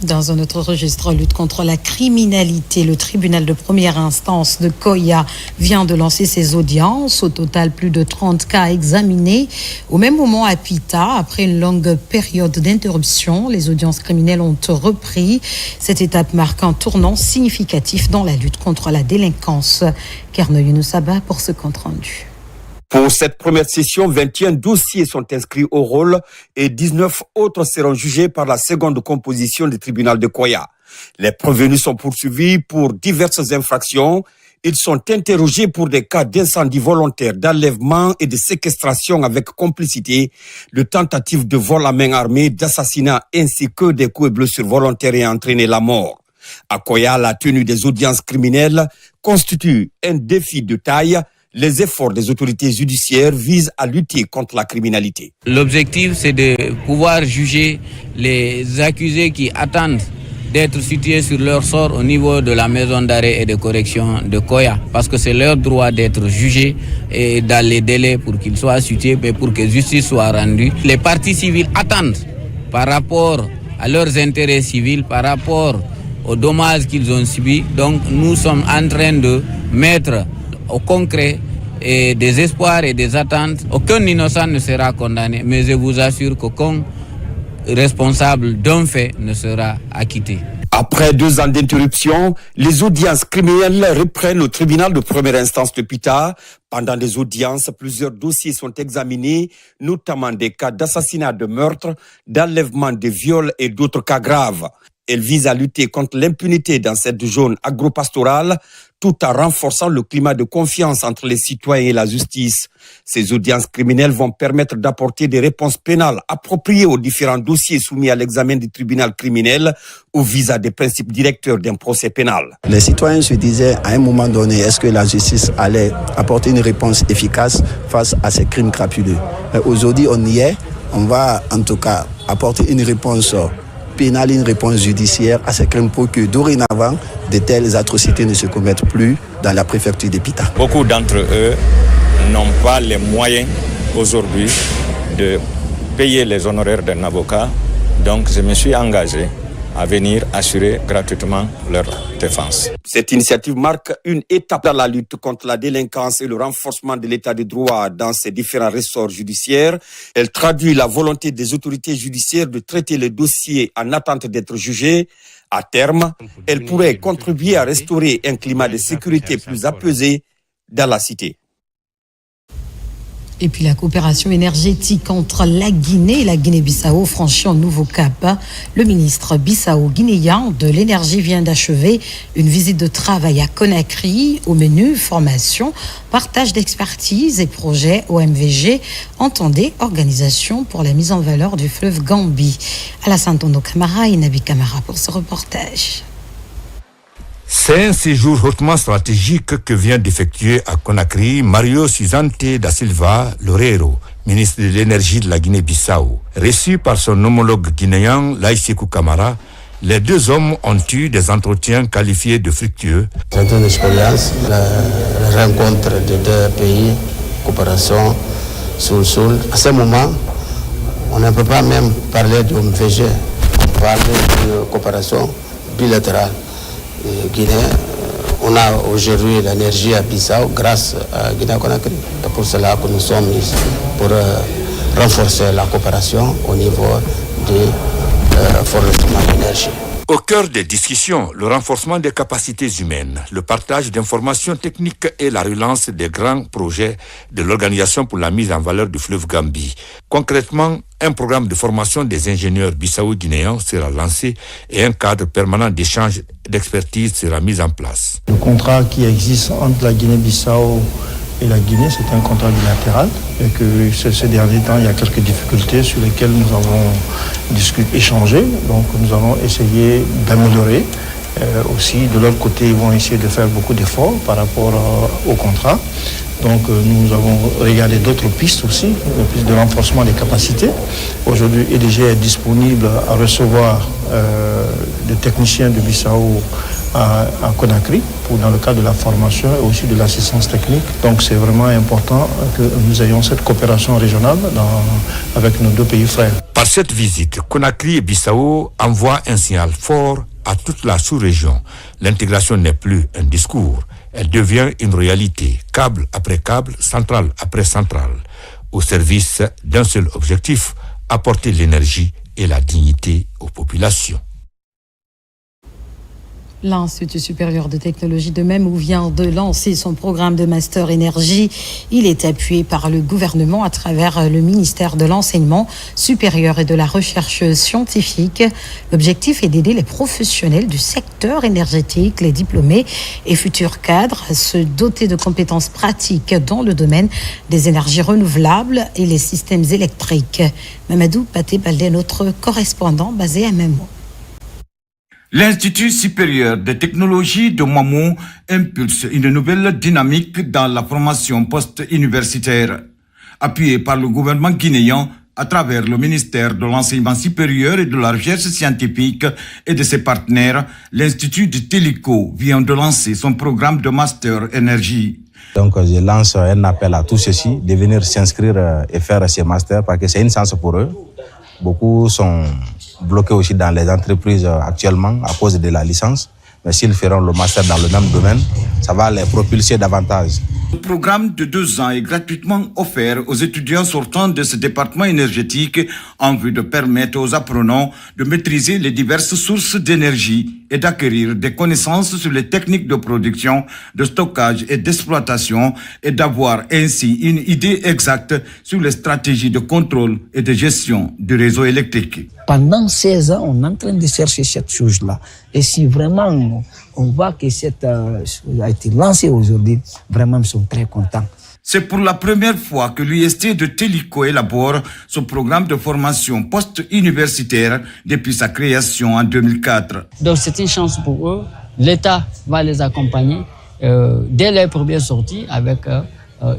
Dans un autre registre, lutte contre la criminalité, le tribunal de première instance de Koya vient de lancer ses audiences. Au total, plus de 30 cas examinés. Au même moment, à Pita, après une longue période d'interruption, les audiences criminelles ont repris. Cette étape marque un tournant significatif dans la lutte contre la délinquance. Kerno Younoussaba pour ce compte rendu. Pour cette première session, 21 dossiers sont inscrits au rôle et 19 autres seront jugés par la seconde composition du tribunal de Koya. Les prévenus sont poursuivis pour diverses infractions. Ils sont interrogés pour des cas d'incendie volontaire, d'enlèvement et de séquestration avec complicité, de tentatives de vol à main armée, d'assassinat ainsi que des coups et blessures volontaires et entraîné la mort. À Koya, la tenue des audiences criminelles constitue un défi de taille. Les efforts des autorités judiciaires visent à lutter contre la criminalité. L'objectif, c'est de pouvoir juger les accusés qui attendent d'être situés sur leur sort au niveau de la maison d'arrêt et de correction de Koya, parce que c'est leur droit d'être jugés et dans les délais pour qu'ils soient situés, mais pour que justice soit rendue. Les parties civiles attendent par rapport à leurs intérêts civils, par rapport aux dommages qu'ils ont subis. Donc nous sommes en train de mettre au concret et des espoirs et des attentes. Aucun innocent ne sera condamné, mais je vous assure qu'aucun responsable d'un fait ne sera acquitté. Après 2 ans d'interruption, les audiences criminelles reprennent au tribunal de première instance de Pita. Pendant les audiences, plusieurs dossiers sont examinés, notamment des cas d'assassinat, de meurtre, d'enlèvement, de viol et d'autres cas graves. Elle vise à lutter contre l'impunité dans cette zone agro-pastorale, tout en renforçant le climat de confiance entre les citoyens et la justice. Ces audiences criminelles vont permettre d'apporter des réponses pénales appropriées aux différents dossiers soumis à l'examen du tribunal criminel au visa des principes directeurs d'un procès pénal. Les citoyens se disaient à un moment donné, est-ce que la justice allait apporter une réponse efficace face à ces crimes crapuleux? Aujourd'hui, on y est. On va en tout cas apporter une réponse pénale, une réponse judiciaire à ces crimes pour que dorénavant, de telles atrocités ne se commettent plus dans la préfecture de Pita. Beaucoup d'entre eux n'ont pas les moyens aujourd'hui de payer les honoraires d'un avocat. Donc je me suis engagé à venir assurer gratuitement leur défense. Cette initiative marque une étape dans la lutte contre la délinquance et le renforcement de l'état de droit dans ces différents ressorts judiciaires. Elle traduit la volonté des autorités judiciaires de traiter les dossiers en attente d'être jugés. À terme, elle pourrait contribuer à restaurer un climat de sécurité plus apaisé dans la cité. Et puis la coopération énergétique entre la Guinée et la Guinée-Bissau franchit un nouveau cap. Le ministre bissau-guinéen de l'énergie vient d'achever une visite de travail à Conakry. Au menu, formation, partage d'expertise et projets OMVG. Entendez, organisation pour la mise en valeur du fleuve Gambie. Alassane Tondo Camara et Nabi Camara pour ce reportage. C'est un séjour hautement stratégique que vient d'effectuer à Conakry Mario Suzante da Silva Loureiro, ministre de l'énergie de la Guinée-Bissau. Reçu par son homologue guinéen Laïsekou Camara, les deux hommes ont eu des entretiens qualifiés de fructueux. C'est une expérience, la rencontre de deux pays, coopération Sul-Sul. À ce moment, on ne peut pas même parler d'OMVG, on parle de coopération bilatérale. Guinée, on a aujourd'hui l'énergie à Bissau grâce à Guinée-Conakry. C'est pour cela que nous sommes ici, pour renforcer la coopération au niveau des fournisseurs d'énergie. Au cœur des discussions, le renforcement des capacités humaines, le partage d'informations techniques et la relance des grands projets de l'Organisation pour la mise en valeur du fleuve Gambie. Concrètement, un programme de formation des ingénieurs bissau-guinéens sera lancé et un cadre permanent d'échange d'expertise sera mis en place. Le contrat qui existe entre la Guinée-Bissau et la Guinée, c'est un contrat bilatéral et que ces derniers temps, il y a quelques difficultés sur lesquelles nous avons échangé. Donc nous allons essayer d'améliorer. Aussi, de leur côté, ils vont essayer de faire beaucoup d'efforts par rapport au contrat. Donc nous avons regardé d'autres pistes aussi, la piste de renforcement des capacités. Aujourd'hui, EDG est disponible à recevoir des techniciens de Bissau à Conakry dans le cadre de la formation et aussi de l'assistance technique. Donc c'est vraiment important que nous ayons cette coopération régionale avec nos deux pays frères. Par cette visite, Conakry et Bissau envoient un signal fort à toute la sous-région. L'intégration n'est plus un discours, elle devient une réalité, câble après câble, centrale après centrale, au service d'un seul objectif, apporter l'énergie et la dignité aux populations. L'Institut supérieur de technologie de Memou vient de lancer son programme de master énergie. Il est appuyé par le gouvernement à travers le ministère de l'enseignement supérieur et de la recherche scientifique. L'objectif est d'aider les professionnels du secteur énergétique, les diplômés et futurs cadres à se doter de compétences pratiques dans le domaine des énergies renouvelables et les systèmes électriques. Mamadou Paté-Baldé, notre correspondant basé à Memou. L'Institut supérieur de technologie de Memou impulse une nouvelle dynamique dans la formation post-universitaire. Appuyé par le gouvernement guinéen à travers le ministère de l'Enseignement supérieur et de la Recherche scientifique et de ses partenaires, l'Institut de Télico vient de lancer son programme de master énergie. Donc je lance un appel à tous ceux-ci de venir s'inscrire et faire ces masters parce que c'est une chance pour eux. Beaucoup sont bloqués aussi dans les entreprises actuellement à cause de la licence. Mais s'ils feront le master dans le même domaine, ça va les propulser davantage. Le programme de 2 ans est gratuitement offert aux étudiants sortant de ce département énergétique en vue de permettre aux apprenants de maîtriser les diverses sources d'énergie et d'acquérir des connaissances sur les techniques de production, de stockage et d'exploitation et d'avoir ainsi une idée exacte sur les stratégies de contrôle et de gestion du réseau électrique. Pendant 16 ans, on est en train de chercher cette chose-là. Et si vraiment on voit que cette chose a été lancée aujourd'hui, vraiment nous sommes très contents. C'est pour la première fois que l'UST de Télico élabore ce programme de formation post-universitaire depuis sa création en 2004. Donc c'est une chance pour eux. L'État va les accompagner dès leur première sortie avec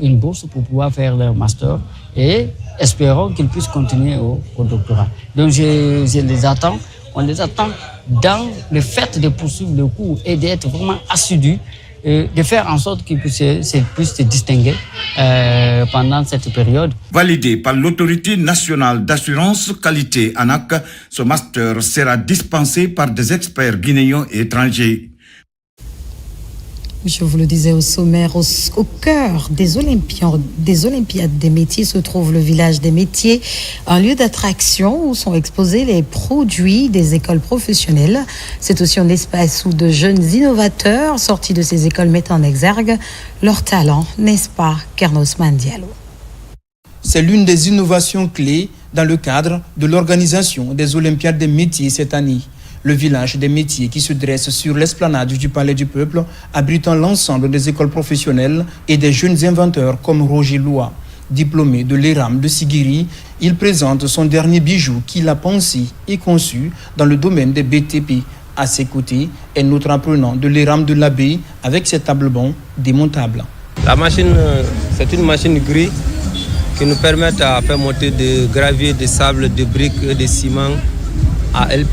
une bourse pour pouvoir faire leur master et espérons qu'ils puissent continuer au doctorat. Donc je les attends. On les attend dans le fait de poursuivre le cours et d'être vraiment assidus, de faire en sorte qu'ils puissent se distinguer pendant cette période. Validé par l'autorité nationale d'assurance qualité ANAC, ce master sera dispensé par des experts guinéens et étrangers. Je vous le disais au sommaire, au cœur des Olympiades des métiers se trouve le village des métiers, un lieu d'attraction où sont exposés les produits des écoles professionnelles. C'est aussi un espace où de jeunes innovateurs sortis de ces écoles mettent en exergue leur talent, n'est-ce pas, Kernos Mandialo? C'est l'une des innovations clés dans le cadre de l'organisation des Olympiades des métiers cette année. Le village des métiers qui se dresse sur l'esplanade du Palais du Peuple, abritant l'ensemble des écoles professionnelles et des jeunes inventeurs comme Roger Loua. Diplômé de l'ERAM de Sigiri, il présente son dernier bijou qu'il a pensé et conçu dans le domaine des BTP. À ses côtés est notre apprenant de l'ERAM de l'Abbé avec ses tables-bancs démontables. La machine, c'est une machine grise qui nous permet de faire monter de gravier, de sable, de briques et de ciment à L+1,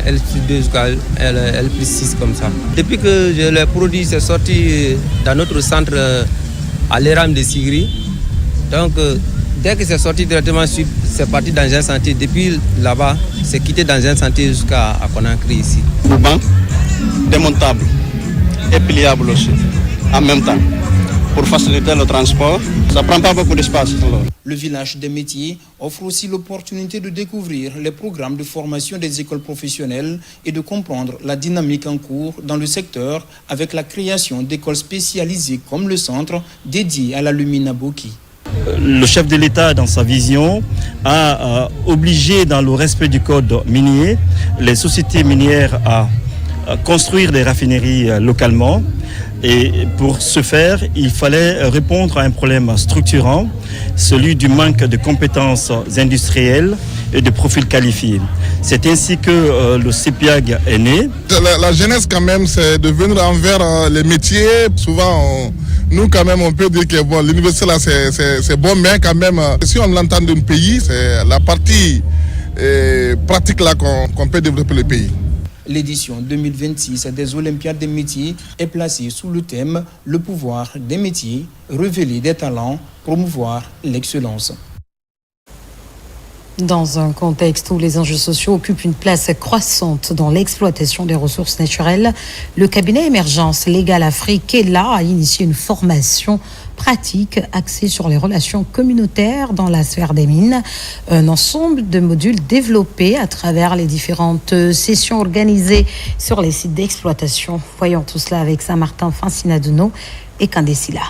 L+2 jusqu'à L+6 comme ça. Depuis que le produit s'est sorti dans notre centre à l'ERAM de Sigri, donc dès que c'est sorti directement, c'est parti dans un sentier. Depuis là-bas, c'est quitté dans un sentier jusqu'à Conakry ici. Le banc démontable et pliable aussi, en même temps, pour faciliter le transport Ça prend pas beaucoup d'espace. Le village des métiers offre aussi l'opportunité de découvrir les programmes de formation des écoles professionnelles et de comprendre la dynamique en cours dans le secteur avec la création d'écoles spécialisées comme le centre dédié à l'alumina Boki. Le chef de l'État, dans sa vision, a obligé, dans le respect du code minier, les sociétés minières à construire des raffineries localement. Et pour ce faire, il fallait répondre à un problème structurant, celui du manque de compétences industrielles et de profils qualifiés. C'est ainsi que le CEPIAG est né. La jeunesse, quand même, c'est de venir envers les métiers. Souvent, nous, quand même, on peut dire que bon, l'université, là, c'est bon, mais quand même, si on l'entend d'un pays, c'est la partie pratique là qu'on peut développer le pays. L'édition 2026 des Olympiades des métiers est placée sous le thème « Le pouvoir des métiers, révéler des talents, promouvoir l'excellence ». Dans un contexte où les enjeux sociaux occupent une place croissante dans l'exploitation des ressources naturelles, le cabinet Émergence Légale Afrique a initié une formation pratique axée sur les relations communautaires dans la sphère des mines. Un ensemble de modules développés à travers les différentes sessions organisées sur les sites d'exploitation. Voyons tout cela avec Saint-Martin Fancinaduno et Kandesila.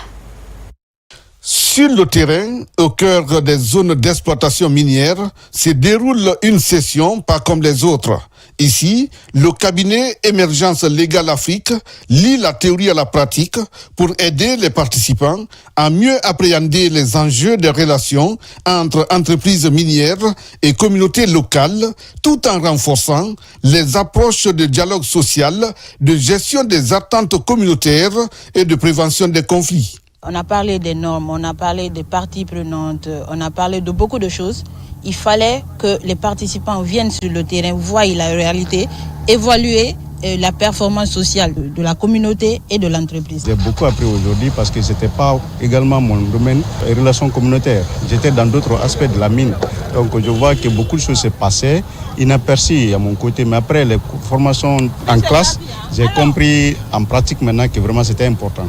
Sur le terrain, au cœur des zones d'exploitation minière, se déroule une session pas comme les autres. Ici, le cabinet Émergence Légale Afrique lie la théorie à la pratique pour aider les participants à mieux appréhender les enjeux des relations entre entreprises minières et communautés locales, tout en renforçant les approches de dialogue social, de gestion des attentes communautaires et de prévention des conflits. On a parlé des normes, on a parlé des parties prenantes, on a parlé de beaucoup de choses. Il fallait que les participants viennent sur le terrain, voient la réalité, évaluer la performance sociale de la communauté et de l'entreprise. J'ai beaucoup appris aujourd'hui parce que ce n'était pas également mon domaine des relations communautaires. J'étais dans d'autres aspects de la mine. Donc je vois que beaucoup de choses se passaient, inaperçues à mon côté. Mais après les formations en classe, j'ai compris en pratique maintenant que vraiment c'était important.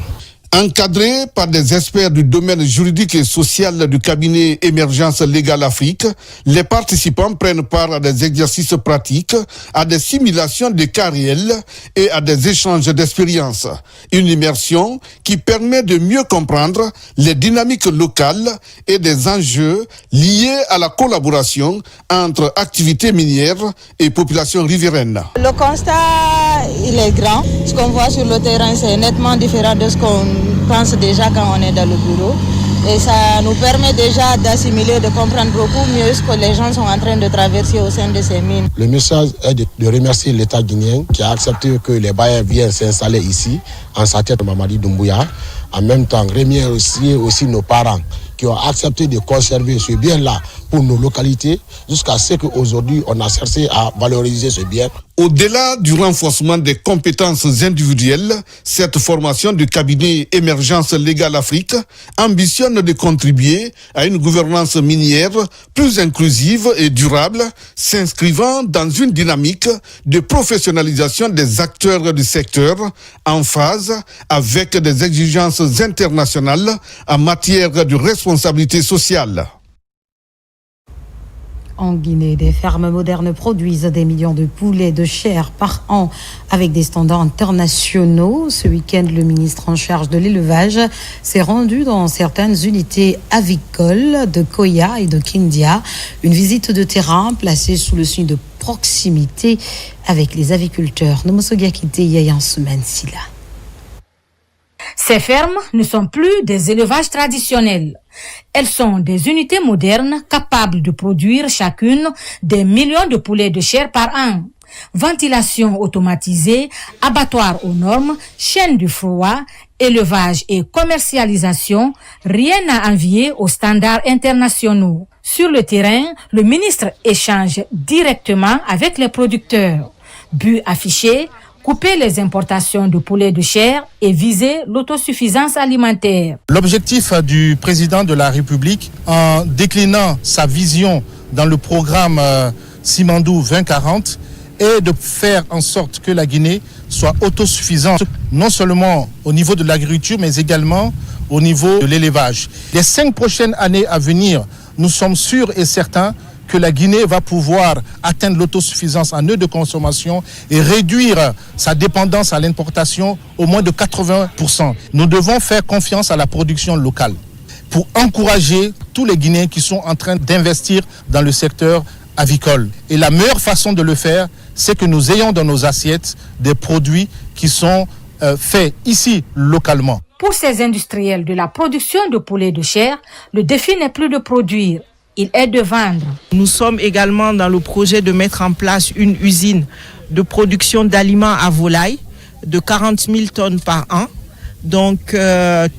Encadrés par des experts du domaine juridique et social du cabinet Émergence Légale Afrique, les participants prennent part à des exercices pratiques, à des simulations de cas réels et à des échanges d'expériences. Une immersion qui permet de mieux comprendre les dynamiques locales et des enjeux liés à la collaboration entre activités minières et populations riveraines. Le constat, il est grand. Ce qu'on voit sur le terrain, c'est nettement différent de ce qu'on pense déjà quand on est dans le bureau. Et ça nous permet déjà d'assimiler, de comprendre beaucoup mieux ce que les gens sont en train de traverser au sein de ces mines. Le message est de remercier l'État guinéen qui a accepté que les bailleurs viennent s'installer ici, en sa tête Mamadi Doumbouya. En même temps, remercier aussi nos parents qui ont accepté de conserver ce bien-là pour nos localités, jusqu'à ce qu'aujourd'hui, on a cherché à valoriser ce bien. Au-delà du renforcement des compétences individuelles, cette formation du cabinet Émergence Légale Afrique ambitionne de contribuer à une gouvernance minière plus inclusive et durable, s'inscrivant dans une dynamique de professionnalisation des acteurs du secteur en phase avec des exigences internationales en matière de responsabilité sociale. En Guinée, des fermes modernes produisent des millions de poulets de chair par an avec des standards internationaux. Ce week-end, le ministre en charge de l'élevage s'est rendu dans certaines unités avicoles de Koya et de Kindia. Une visite de terrain placée sous le signe de proximité avec les aviculteurs. Ces fermes ne sont plus des élevages traditionnels. Elles sont des unités modernes capables de produire chacune des millions de poulets de chair par an. Ventilation automatisée, abattoir aux normes, chaîne du froid, élevage et commercialisation, rien à envier aux standards internationaux. Sur le terrain, le ministre échange directement avec les producteurs. But affiché, couper les importations de poulets de chair et viser l'autosuffisance alimentaire. L'objectif du président de la République, en déclinant sa vision dans le programme Simandou 2040, est de faire en sorte que la Guinée soit autosuffisante, non seulement au niveau de l'agriculture, mais également au niveau de l'élevage. Les 5 prochaines années à venir, nous sommes sûrs et certains que la Guinée va pouvoir atteindre l'autosuffisance en œufs de consommation et réduire sa dépendance à l'importation au moins de 80%. Nous devons faire confiance à la production locale pour encourager tous les Guinéens qui sont en train d'investir dans le secteur avicole. Et la meilleure façon de le faire, c'est que nous ayons dans nos assiettes des produits qui sont faits ici localement. Pour ces industriels de la production de poulet de chair, le défi n'est plus de produire, il est de vendre. Nous sommes également dans le projet de mettre en place une usine de production d'aliments à volaille de 40 000 tonnes par an. Donc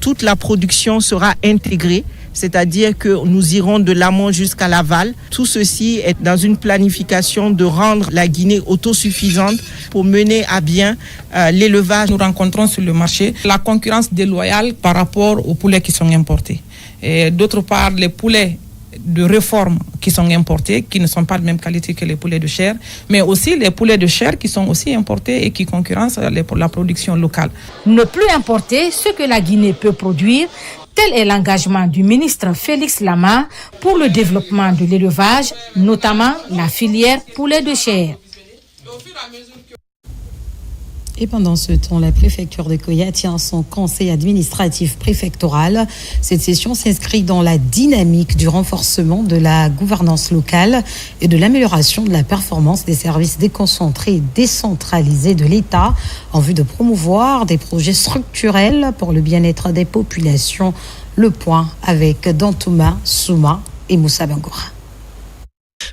toute la production sera intégrée, c'est-à-dire que nous irons de l'amont jusqu'à l'aval. Tout ceci est dans une planification de rendre la Guinée autosuffisante pour mener à bien l'élevage. Nous rencontrons sur le marché la concurrence déloyale par rapport aux poulets qui sont importés. Et d'autre part, les poulets de réforme qui sont importés, qui ne sont pas de même qualité que les poulets de chair, mais aussi les poulets de chair qui sont aussi importés et qui concurrencent la production locale. Ne plus importer ce que la Guinée peut produire, tel est l'engagement du ministre Félix Lama pour le développement de l'élevage, notamment la filière poulet de chair. Et pendant ce temps, la préfecture de Koya tient son conseil administratif préfectoral. Cette session s'inscrit dans la dynamique du renforcement de la gouvernance locale et de l'amélioration de la performance des services déconcentrés et décentralisés de l'État en vue de promouvoir des projets structurels pour le bien-être des populations. Le point avec Dantouma, Souma et Moussa Bangoura.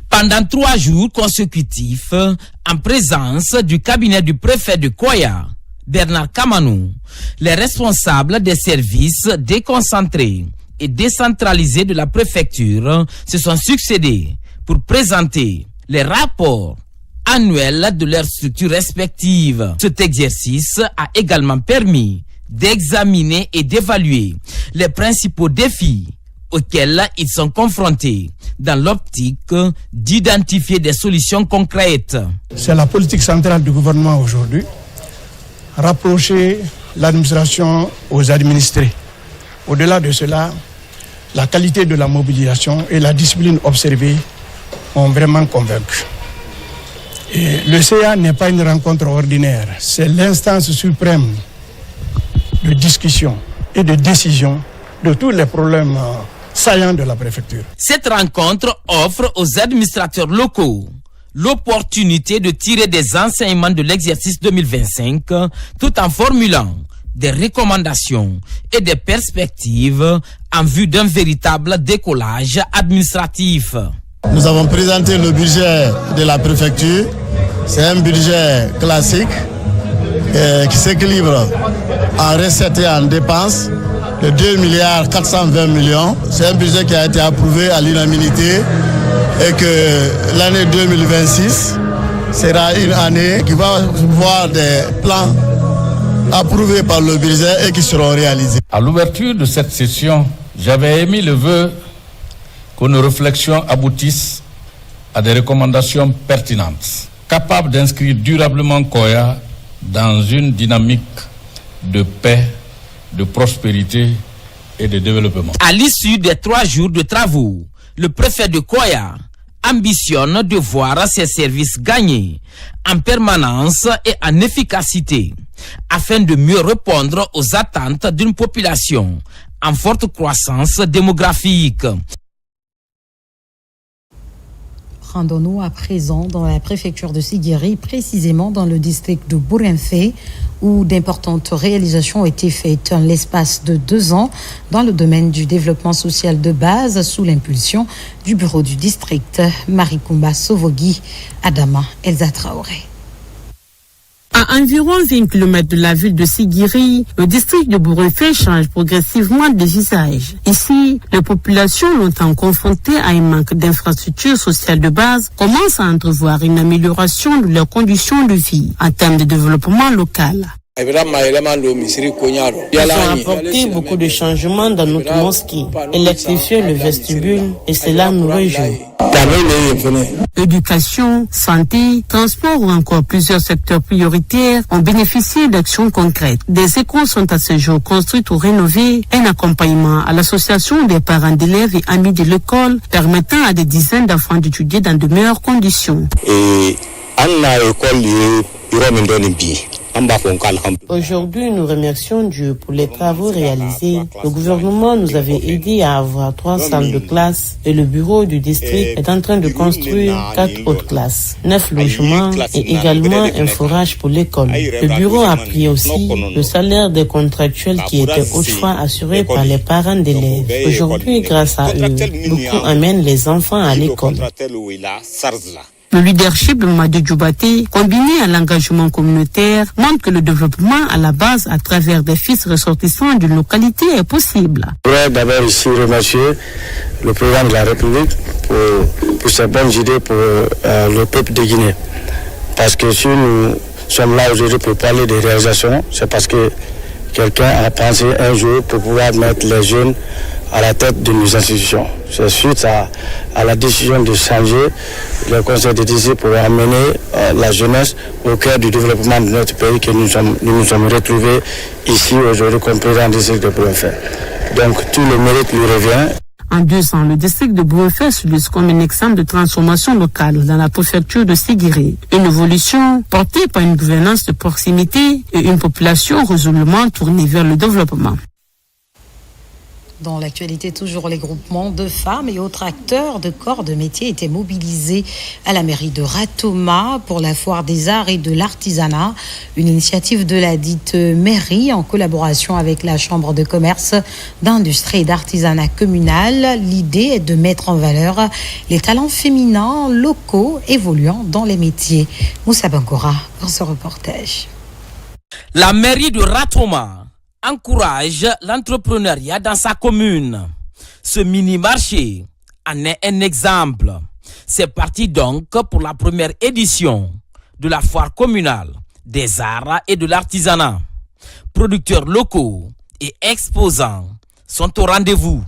Pendant 3 jours consécutifs, en présence du cabinet du préfet de Koya, Bernard Kamanou, les responsables des services déconcentrés et décentralisés de la préfecture se sont succédés pour présenter les rapports annuels de leurs structures respectives. Cet exercice a également permis d'examiner et d'évaluer les principaux défis auxquels ils sont confrontés dans l'optique d'identifier des solutions concrètes. C'est la politique centrale du gouvernement aujourd'hui, rapprocher l'administration aux administrés. Au-delà de cela, la qualité de la mobilisation et la discipline observée ont vraiment convaincu. Et le CA n'est pas une rencontre ordinaire, c'est l'instance suprême de discussion et de décision de tous les problèmes saillants de la préfecture. Cette rencontre offre aux administrateurs locaux l'opportunité de tirer des enseignements de l'exercice 2025 tout en formulant des recommandations et des perspectives en vue d'un véritable décollage administratif. Nous avons présenté le budget de la préfecture. C'est un budget classique qui s'équilibre en recettes et en dépenses de 2,420 milliards. C'est un budget qui a été approuvé à l'unanimité et que l'année 2026 sera une année qui va voir des plans approuvés par le budget et qui seront réalisés. À l'ouverture de cette session, j'avais émis le vœu que nos réflexions aboutissent à des recommandations pertinentes, capables d'inscrire durablement Koya dans une dynamique de paix, de prospérité et de développement. À l'issue des 3 jours de travaux, le préfet de Koya ambitionne de voir ses services gagner en permanence et en efficacité afin de mieux répondre aux attentes d'une population en forte croissance démographique. Rendons-nous à présent dans la préfecture de Siguiri, précisément dans le district de Bourenfé, où d'importantes réalisations ont été faites en l'espace de 2 ans dans le domaine du développement social de base sous l'impulsion du bureau du district. Marikumba Sovogi, Adama Elsa Traoré. À environ 20 km de la ville de Siguiri, le district de Bourenfé change progressivement de visage. Ici, les populations longtemps confrontées à un manque d'infrastructures sociales de base commencent à entrevoir une amélioration de leurs conditions de vie en termes de développement local. Ils ont apporté beaucoup de changements dans notre mosquée, électrifié le vestibule et cela nous réjouit. Éducation, santé, transport ou encore plusieurs secteurs prioritaires ont bénéficié d'actions concrètes. Des écoles sont à ce jour construites ou rénovées, un accompagnement à l'association des parents d'élèves et amis de l'école permettant à des dizaines d'enfants d'étudier dans de meilleures conditions. Aujourd'hui, nous remercions Dieu pour les travaux réalisés. Le gouvernement nous avait aidés à avoir 3 salles de classe et le bureau du district est en train de construire 4 autres classes, 9 logements et également un forage pour l'école. Le bureau a pris aussi le salaire des contractuels qui étaient autrefois assurés par les parents d'élèves. Aujourd'hui, grâce à eux, beaucoup amènent les enfants à l'école. Le leadership de Mamadou Djoubaté, combiné à l'engagement communautaire, montre que le développement à la base à travers des fils ressortissants d'une localité est possible. Je voudrais d'abord ici remercier le président de la République pour ses bonnes idées pour le peuple de Guinée. Parce que si nous sommes là aujourd'hui pour parler des réalisations, c'est parce que quelqu'un a pensé un jour pour pouvoir mettre les jeunes à la tête de nos institutions. C'est suite à la décision de changer le conseil de district pour amener la jeunesse au cœur du développement de notre pays que nous nous sommes retrouvés ici aujourd'hui comme président du district de Bouefé. Donc tout le mérite lui revient. En 2 ans, le district de Bouefé s'illustre comme un exemple de transformation locale dans la préfecture de Ségiré. Une évolution portée par une gouvernance de proximité et une population résolument tournée vers le développement. Dans l'actualité, toujours les groupements de femmes et autres acteurs de corps de métier étaient mobilisés à la mairie de Ratoma pour la foire des arts et de l'artisanat, une initiative de la dite mairie en collaboration avec la chambre de commerce, d'industrie et d'artisanat communal. L'idée est de mettre en valeur les talents féminins locaux évoluant dans les métiers. Moussa Bankora pour ce reportage. La mairie de Ratoma encourage l'entrepreneuriat dans sa commune. Ce mini-marché en est un exemple. C'est parti donc pour la première édition de la foire communale des arts et de l'artisanat. Producteurs locaux et exposants sont au rendez-vous.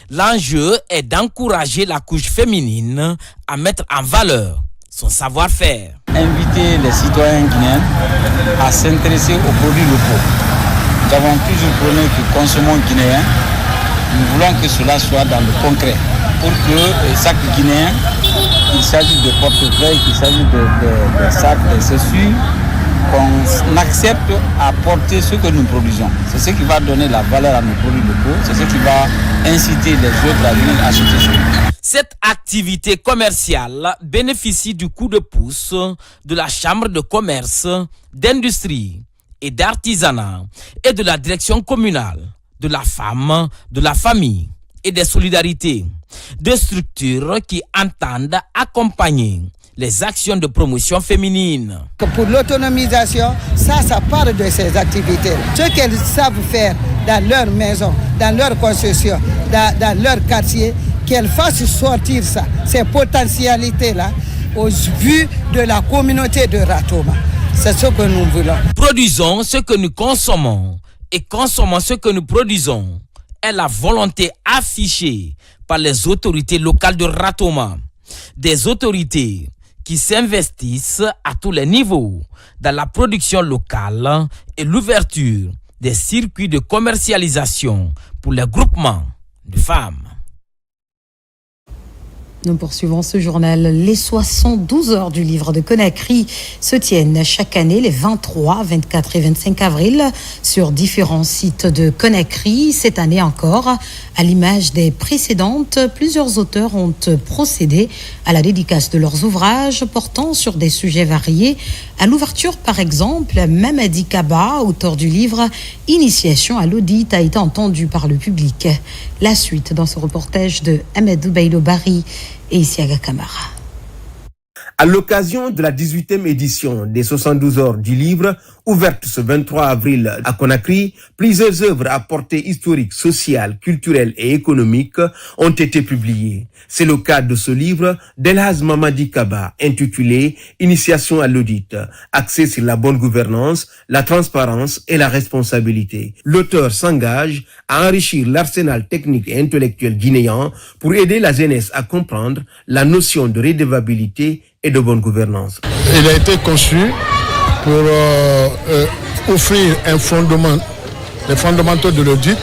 L'enjeu est d'encourager la couche féminine à mettre en valeur son savoir-faire. Inviter les citoyens guinéens à s'intéresser aux produits locaux. Nous avons toujours prôné que consommons guinéen. Nous voulons que cela soit dans le concret. Pour que chaque Guinéen, qu'il s'agisse de portefeuille, qu'il s'agisse de sacs, de chaussures, qu'on accepte à porter ce que nous produisons. C'est ce qui va donner la valeur à nos produits locaux. C'est ce qui va inciter les autres à venir acheter chez nous. Cette activité commerciale bénéficie du coup de pouce de la Chambre de commerce, d'industrie et d'artisanat et de la direction communale, de la femme, de la famille et des solidarités, des structures qui entendent accompagner les actions de promotion féminine. Pour l'autonomisation, ça part de ces activités. Ce qu'elles savent faire dans leur maison, dans leur concession, dans leur quartier, qu'elles fassent sortir ça, ces potentialités-là, aux vues de la communauté de Ratoma. C'est ce que nous voulons. Produisons ce que nous consommons et consommons ce que nous produisons est la volonté affichée par les autorités locales de Ratoma. Des autorités qui s'investissent à tous les niveaux dans la production locale et l'ouverture des circuits de commercialisation pour les groupements de femmes. Nous poursuivons ce journal. Les 72 heures du livre de Conakry se tiennent chaque année les 23, 24 et 25 avril sur différents sites de Conakry. Cette année encore, à l'image des précédentes, plusieurs auteurs ont procédé à la dédicace de leurs ouvrages portant sur des sujets variés. À l'ouverture, par exemple, Mamadi Kaba, auteur du livre Initiation à l'audit, a été entendu par le public. La suite dans ce reportage de Ahmed Bailo Bari et Isiaga Kamara. À l'occasion de la 18e édition des 72 heures du livre, Ouverte ce 23 avril à Conakry, plusieurs œuvres à portée historique, sociale, culturelle et économique ont été publiées. C'est le cas de ce livre d'Elhaz Mamadi Kaba, intitulé « Initiation à l'audit », axé sur la bonne gouvernance, la transparence et la responsabilité. L'auteur s'engage à enrichir l'arsenal technique et intellectuel guinéen pour aider la jeunesse à comprendre la notion de redevabilité et de bonne gouvernance. Il a été conçu pour offrir un fondement, les fondamentaux de l'audit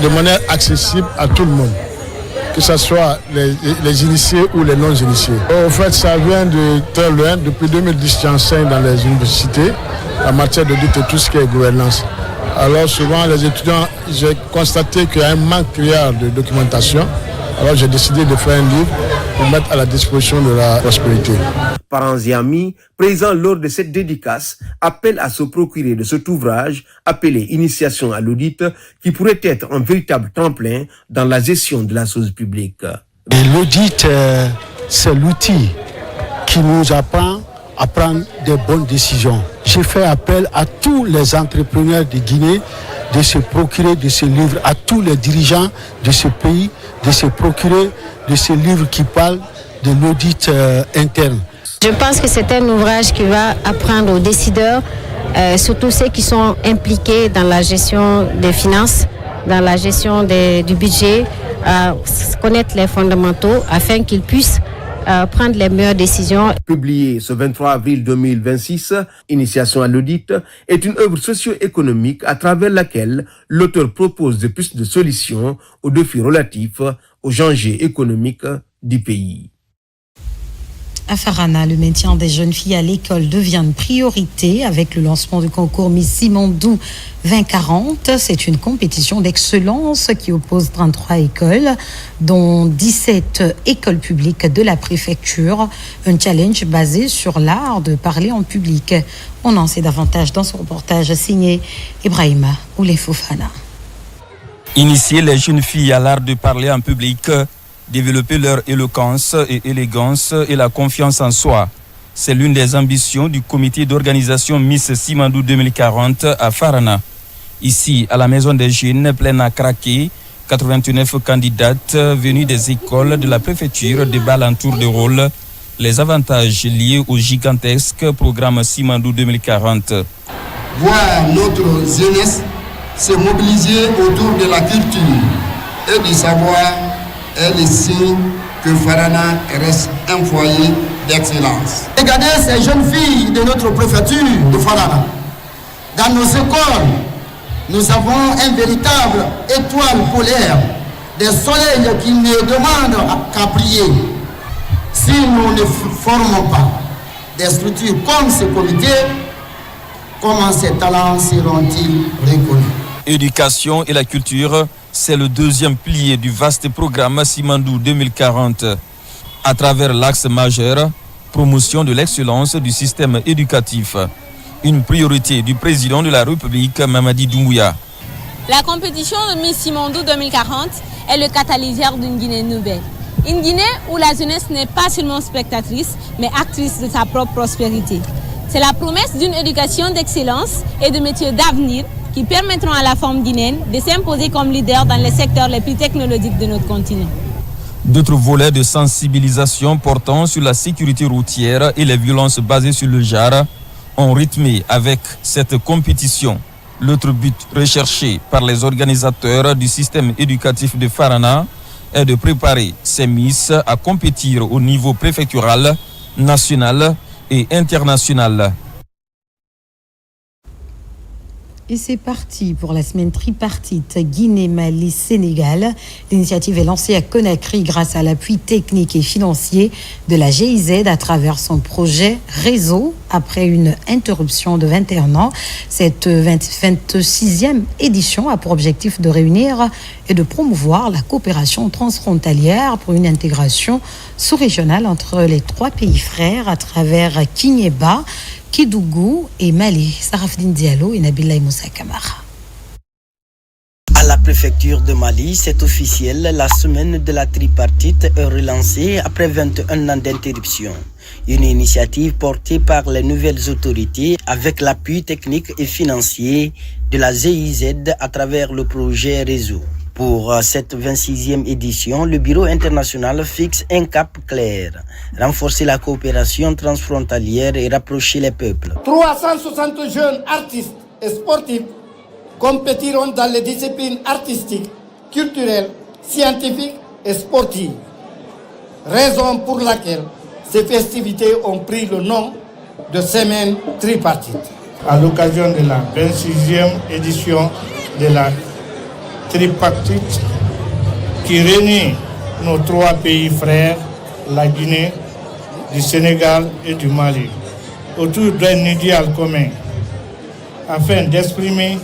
de manière accessible à tout le monde, que ce soit les initiés ou les non-initiés. En fait, ça vient de très loin. Depuis 2010, j'enseigne dans les universités en matière d'audit et tout ce qui est gouvernance. Alors souvent, les étudiants, j'ai constaté qu'il y a un manque criard de documentation. Alors j'ai décidé de faire un livre pour mettre à la disposition de la prospérité. Parents et amis présents lors de cette dédicace appellent à se procurer de cet ouvrage appelé Initiation à l'audit, qui pourrait être un véritable tremplin dans la gestion de la chose publique. L'audit, c'est l'outil qui nous apprend à prendre des bonnes décisions. J'ai fait appel à tous les entrepreneurs de Guinée de se procurer de ce livre, à tous les dirigeants de ce pays de se procurer de ce livre qui parle de l'audit interne. Je pense que c'est un ouvrage qui va apprendre aux décideurs, surtout ceux qui sont impliqués dans la gestion des finances, dans la gestion du budget, à connaître les fondamentaux afin qu'ils puissent prendre les meilleures décisions. Publié ce 23 avril 2026, Initiation à l'audit est une œuvre socio-économique à travers laquelle l'auteur propose de plus de solutions aux défis relatifs aux enjeux économiques du pays. À Farana, le maintien des jeunes filles à l'école devient une priorité avec le lancement du concours Miss Simandou 2040. C'est une compétition d'excellence qui oppose 33 écoles, dont 17 écoles publiques de la préfecture. Un challenge basé sur l'art de parler en public. On en sait davantage dans ce reportage signé Ibrahima Oulefofana. Initier les jeunes filles à l'art de parler en public, développer leur éloquence et élégance et la confiance en soi. C'est l'une des ambitions du comité d'organisation Miss Simandou 2040 à Farana. Ici, à la Maison des Jeunes, pleine à craquer, 89 candidates venues des écoles de la préfecture débattent en tour de rôle les avantages liés au gigantesque programme Simandou 2040. Voir notre jeunesse se mobiliser autour de la culture et du savoir est le signe que Farana reste un foyer d'excellence. Regardez ces jeunes filles de notre préfecture de Farana. Dans nos écoles, nous avons un véritable étoile polaire, des soleils qui ne demandent qu'à prier. Si nous ne formons pas des structures comme ce comité, comment ces talents seront-ils reconnus? Éducation et la culture, c'est le deuxième pilier du vaste programme Simandou 2040. À travers l'axe majeur, promotion de l'excellence du système éducatif. Une priorité du président de la République, Mamadi Doumbouya. La compétition de Miss Simandou 2040 est le catalyseur d'une Guinée nouvelle. Une Guinée où la jeunesse n'est pas seulement spectatrice, mais actrice de sa propre prospérité. C'est la promesse d'une éducation d'excellence et de métiers d'avenir qui permettront à la femme guinéenne de s'imposer comme leader dans les secteurs les plus technologiques de notre continent. D'autres volets de sensibilisation portant sur la sécurité routière et les violences basées sur le genre ont rythmé avec cette compétition. L'autre but recherché par les organisateurs du système éducatif de Farana est de préparer ces Miss à compétir au niveau préfectural, national et international. Et c'est parti pour la semaine tripartite Guinée-Mali-Sénégal. L'initiative est lancée à Conakry grâce à l'appui technique et financier de la GIZ à travers son projet Réseau. Après une interruption de 21 ans, cette 26e édition a pour objectif de réunir et de promouvoir la coopération transfrontalière pour une intégration sous-régionale entre les trois pays frères à travers Kigneba, Kédougou et Mali. Sarafdine Diallo et Nabila Moussa Kamara. À la préfecture de Mali, c'est officiel, la semaine de la tripartite est relancée après 21 ans d'interruption. Une initiative portée par les nouvelles autorités avec l'appui technique et financier de la GIZ à travers le projet Réseau. Pour cette 26e édition, le Bureau international fixe un cap clair, renforcer la coopération transfrontalière et rapprocher les peuples. 360 jeunes artistes et sportifs compétiront dans les disciplines artistiques, culturelles, scientifiques et sportives. Raison pour laquelle ces festivités ont pris le nom de Semaine tripartite. À l'occasion de la 26e édition de la tripartite qui réunit nos 3 pays frères, la Guinée, du Sénégal et du Mali, autour d'un idéal commun, afin d'exprimer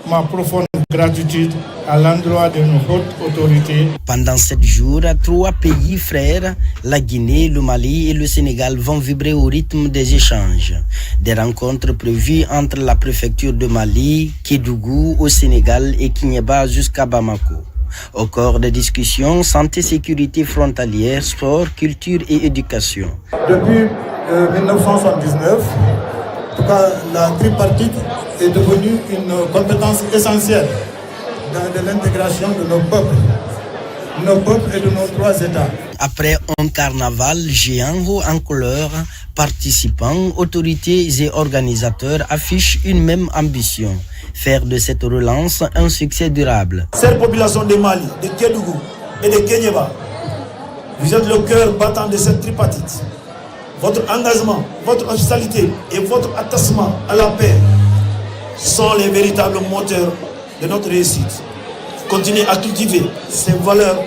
ma profonde gratitude à l'endroit de nos hautes autorités. Pendant 7 jours, 3 pays frères, la Guinée, le Mali et le Sénégal, vont vibrer au rythme des échanges. Des rencontres prévues entre la préfecture de Mali, Kédougou au Sénégal et Kinyeba jusqu'à Bamako. Au cours des discussions, santé, sécurité frontalière, sport, culture et éducation. Depuis 1979, en tout cas, la tripartite est devenue une compétence essentielle de l'intégration de nos peuples et de nos 3 États. Après un carnaval géant haut en couleur, participants, autorités et organisateurs affichent une même ambition, faire de cette relance un succès durable. Chère population de Mali, de Kédougou et de Kinyeba, vous êtes le cœur battant de cette tripartite. Votre engagement, votre hospitalité et votre attachement à la paix sont les véritables moteurs de notre réussite. Continuez à cultiver ces valeurs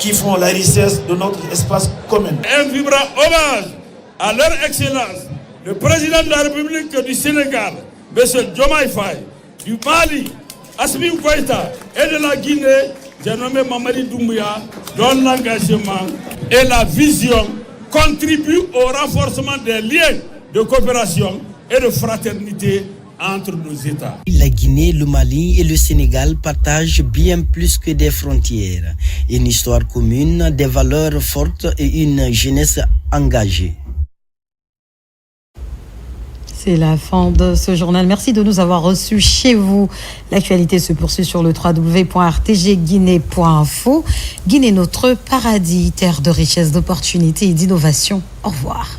qui font la richesse de notre espace commun. Un vibrant hommage à leur excellence, le président de la République du Sénégal, M. Diomaye Faye, du Mali, Assimi Goïta et de la Guinée, j'ai nommé Mamadi Doumbouya, dont l'engagement et la vision contribuent au renforcement des liens de coopération et de fraternité entre nos États. La Guinée, le Mali et le Sénégal partagent bien plus que des frontières. Une histoire commune, des valeurs fortes et une jeunesse engagée. C'est la fin de ce journal. Merci de nous avoir reçus chez vous. L'actualité se poursuit sur le www.rtgguinée.info. Guinée, notre paradis, terre de richesse, d'opportunités et d'innovation. Au revoir.